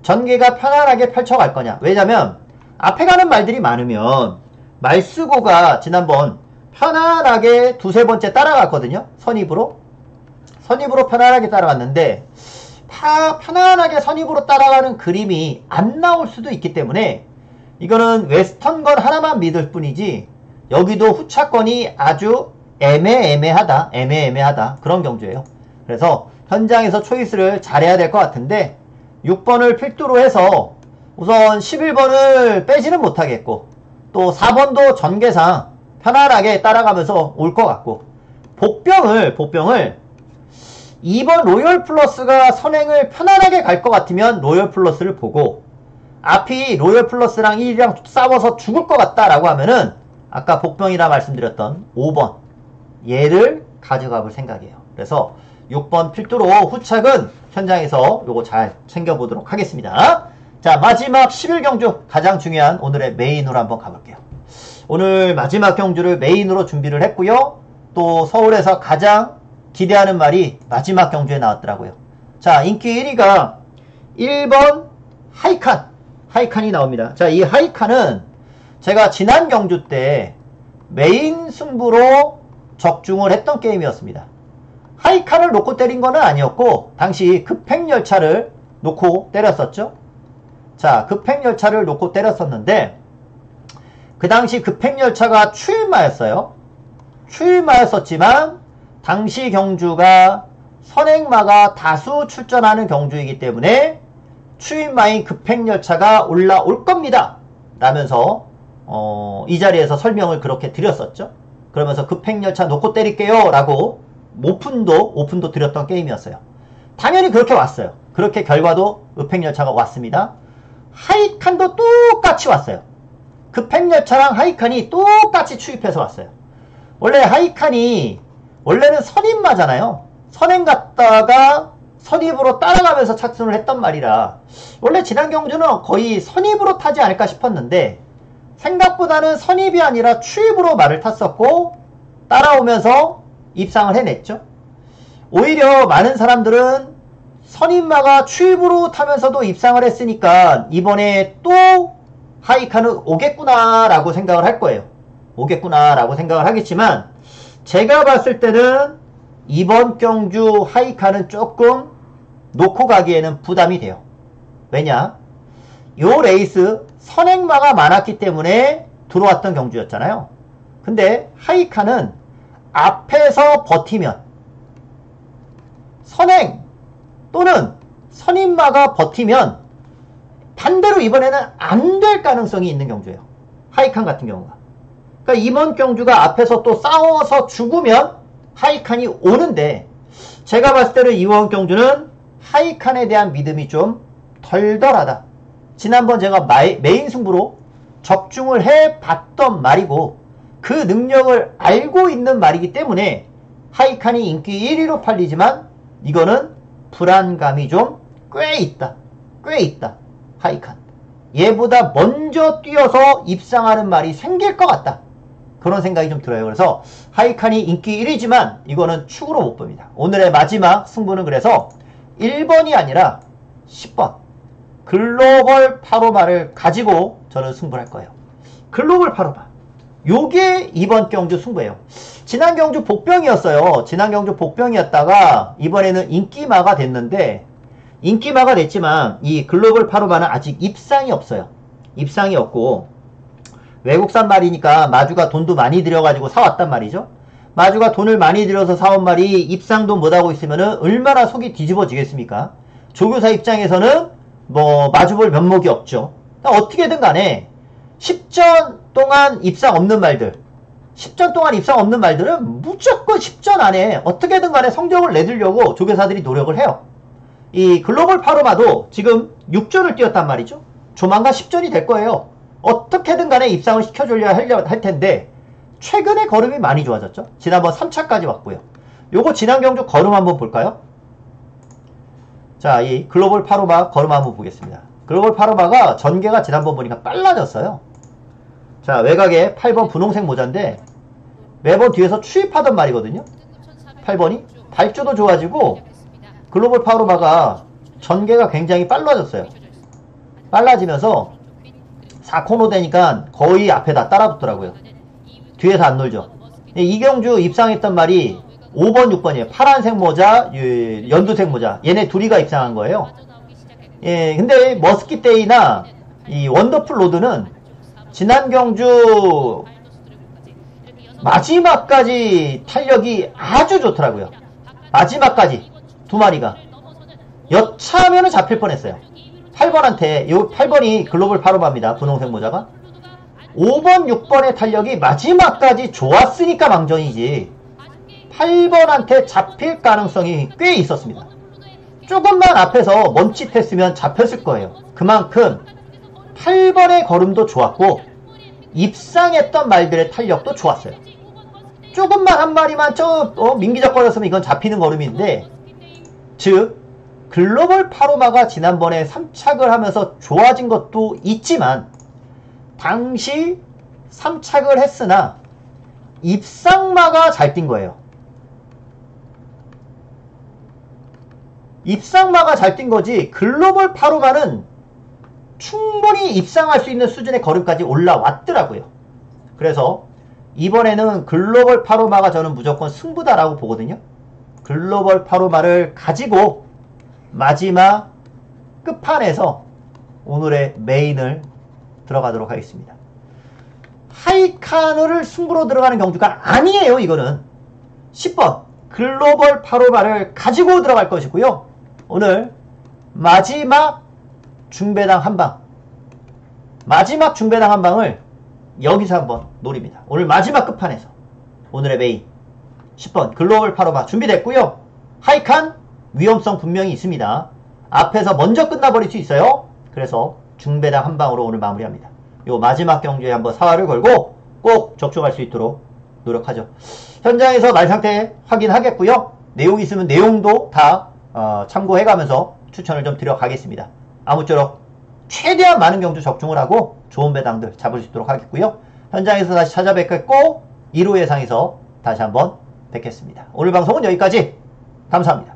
전개가 편안하게 펼쳐갈 거냐. 왜냐면 앞에 가는 말들이 많으면 말스고가 지난번 편안하게 두세 번째 따라갔거든요. 선입으로 편안하게 따라갔는데 편안하게 선입으로 따라가는 그림이 안 나올 수도 있기 때문에 이거는 웨스턴건 하나만 믿을 뿐이지 여기도 후차권이 아주 애매하다 그런 경주예요. 그래서 현장에서 초이스를 잘해야 될 것 같은데 6번을 필두로 해서 우선 11번을 빼지는 못하겠고, 또 4번도 전개상 편안하게 따라가면서 올 것 같고, 복병을 2번 로열 플러스가 선행을 편안하게 갈 것 같으면 로열 플러스를 보고, 앞이 로열 플러스랑 1이랑 싸워서 죽을 것 같다라고 하면은 아까 복병이라 말씀드렸던 5번 얘를 가져가 볼 생각이에요. 그래서 6번 필두로 후착은 현장에서 요거 잘 챙겨보도록 하겠습니다. 자, 마지막 11경주 가장 중요한 오늘의 메인으로 한번 가볼게요. 오늘 마지막 경주를 메인으로 준비를 했고요. 또 서울에서 가장 기대하는 말이 마지막 경주에 나왔더라고요. 자, 인기 1위가 1번 하이칸이 나옵니다. 자, 이 하이칸은 제가 지난 경주 때 메인 승부로 적중을 했던 게임이었습니다. 하이칸을 놓고 때린 거는 아니었고 당시 급행열차를 놓고 때렸었죠. 자, 급행열차를 놓고 때렸었는데 그 당시 급행열차가 추일마였어요. 추일마였었지만 당시 경주가 선행마가 다수 출전하는 경주이기 때문에 추임마인 급행열차가 올라올 겁니다. 라면서 이 자리에서 설명을 그렇게 드렸었죠. 그러면서 급행열차 놓고 때릴게요 라고 오픈도 드렸던 게임이었어요. 당연히 그렇게 왔어요. 그렇게 결과도 급행열차가 왔습니다. 하이칸도 똑같이 왔어요. 급행열차랑 하이칸이 똑같이 추입해서 왔어요. 원래 하이칸이 원래는 선임마잖아요. 선행 갔다가 선입으로 따라가면서 착순을 했단 말이라 원래 지난 경주는 거의 선입으로 타지 않을까 싶었는데 생각보다는 선입이 아니라 추입으로 말을 탔었고 따라오면서 입상을 해냈죠. 오히려 많은 사람들은 선임마가 추입으로 타면서도 입상을 했으니까 이번에 또 하이칸은 오겠구나 라고 생각을 할 거예요. 오겠구나 라고 생각을 하겠지만 제가 봤을 때는 이번 경주 하이칸은 조금 놓고 가기에는 부담이 돼요. 왜냐? 요 레이스 선행마가 많았기 때문에 들어왔던 경주였잖아요. 근데 하이칸은 앞에서 버티면 선행 또는 선임마가 버티면 반대로 이번에는 안 될 가능성이 있는 경주예요. 하이칸 같은 경우가. 그러니까 이번 경주가 앞에서 또 싸워서 죽으면 하이칸이 오는데 제가 봤을 때는 이번 경주는 하이칸에 대한 믿음이 좀 덜덜하다. 지난번 제가 메인 승부로 적중을 해봤던 말이고 그 능력을 알고 있는 말이기 때문에 하이칸이 인기 1위로 팔리지만 이거는 불안감이 좀 꽤 있다. 꽤 있다. 하이칸. 얘보다 먼저 뛰어서 입상하는 말이 생길 것 같다. 그런 생각이 좀 들어요. 그래서 하이칸이 인기 1위지만 이거는 축으로 못 봅니다. 오늘의 마지막 승부는 그래서 1번이 아니라 10번 글로벌 파로마를 가지고 저는 승부를 할 거예요. 글로벌 파로마. 요게 이번 경주 승부예요. 지난 경주 복병이었어요. 지난 경주 복병이었다가 이번에는 인기마가 됐는데 인기마가 됐지만 이 글로벌 파로마는 아직 입상이 없어요. 입상이 없고 외국산 말이니까 마주가 돈도 많이 들여가지고 사왔단 말이죠. 마주가 돈을 많이 들여서 사온 말이 입상도 못하고 있으면은 얼마나 속이 뒤집어지겠습니까? 조교사 입장에서는 뭐 마주볼 면목이 없죠. 그러니까 어떻게든 간에 10전 동안 입상 없는 말들 10전 동안 입상 없는 말들은 무조건 10전 안에 어떻게든 간에 성적을 내두려고 조교사들이 노력을 해요. 이 글로벌 파로마도 지금 6전을 뛰었단 말이죠. 조만간 10전이 될 거예요. 어떻게든 간에 입상을 시켜주려 할 텐데 최근에 걸음이 많이 좋아졌죠. 지난번 3차까지 왔고요. 요거 지난 경주 걸음 한번 볼까요? 자, 이 글로벌 파로마 걸음 한번 보겠습니다. 글로벌 파로마가 전개가 지난번 보니까 빨라졌어요. 자, 외곽에 8번 분홍색 모자인데 매번 뒤에서 추입하던 말이거든요. 8번이 발주도 좋아지고 글로벌 파로마가 전개가 굉장히 빨라졌어요. 빨라지면서 4코너 되니까 거의 앞에다 따라붙더라고요. 뒤에서 안 놀죠. 이경주 입상했던 말이 5번, 6번이에요. 파란색 모자, 연두색 모자. 얘네 둘이가 입상한 거예요. 예, 근데 머스킷데이나 이 원더풀 로드는 지난 경주 마지막까지 탄력이 아주 좋더라고요. 마지막까지 두 마리가 여차하면은 잡힐 뻔했어요. 8번한테 요 8번이 글로벌 파로마입니다. 분홍색 모자가 5번 6번의 탄력이 마지막까지 좋았으니까 망전이지 8번한테 잡힐 가능성이 꽤 있었습니다. 조금만 앞에서 멈칫했으면 잡혔을 거예요. 그만큼 8번의 걸음도 좋았고 입상했던 말들의 탄력도 좋았어요. 조금만 한 마리만 민기적거렸으면 이건 잡히는 걸음인데 즉 글로벌 파로마가 지난번에 3착을 하면서 좋아진 것도 있지만 당시 3착을 했으나 입상마가 잘 뛴 거예요. 입상마가 잘 뛴 거지 글로벌 파로마는 충분히 입상할 수 있는 수준의 걸음까지 올라왔더라고요. 그래서 이번에는 글로벌 파로마가 저는 무조건 승부다라고 보거든요. 글로벌 파로마를 가지고 마지막 끝판에서 오늘의 메인을 들어가도록 하겠습니다. 하이카누를 승부로 들어가는 경주가 아니에요. 이거는 10번 글로벌 8호발을 가지고 들어갈 것이고요. 오늘 마지막 중배당 한방, 마지막 중배당 한방을 여기서 한번 노립니다. 오늘 마지막 끝판에서 오늘의 메인 10번 글로벌 8호발 준비됐고요. 하이칸 위험성 분명히 있습니다. 앞에서 먼저 끝나버릴 수 있어요. 그래서 중배당 한방으로 오늘 마무리합니다. 요 마지막 경주에 한번 사활을 걸고 꼭 적중할 수 있도록 노력하죠. 현장에서 말 상태 확인하겠고요. 내용 있으면 내용도 다 참고해가면서 추천을 좀 드려가겠습니다. 아무쪼록 최대한 많은 경주 적중을 하고 좋은 배당들 잡을 수 있도록 하겠고요. 현장에서 다시 찾아뵙겠고 1호 예상에서 다시 한번 뵙겠습니다. 오늘 방송은 여기까지. 감사합니다.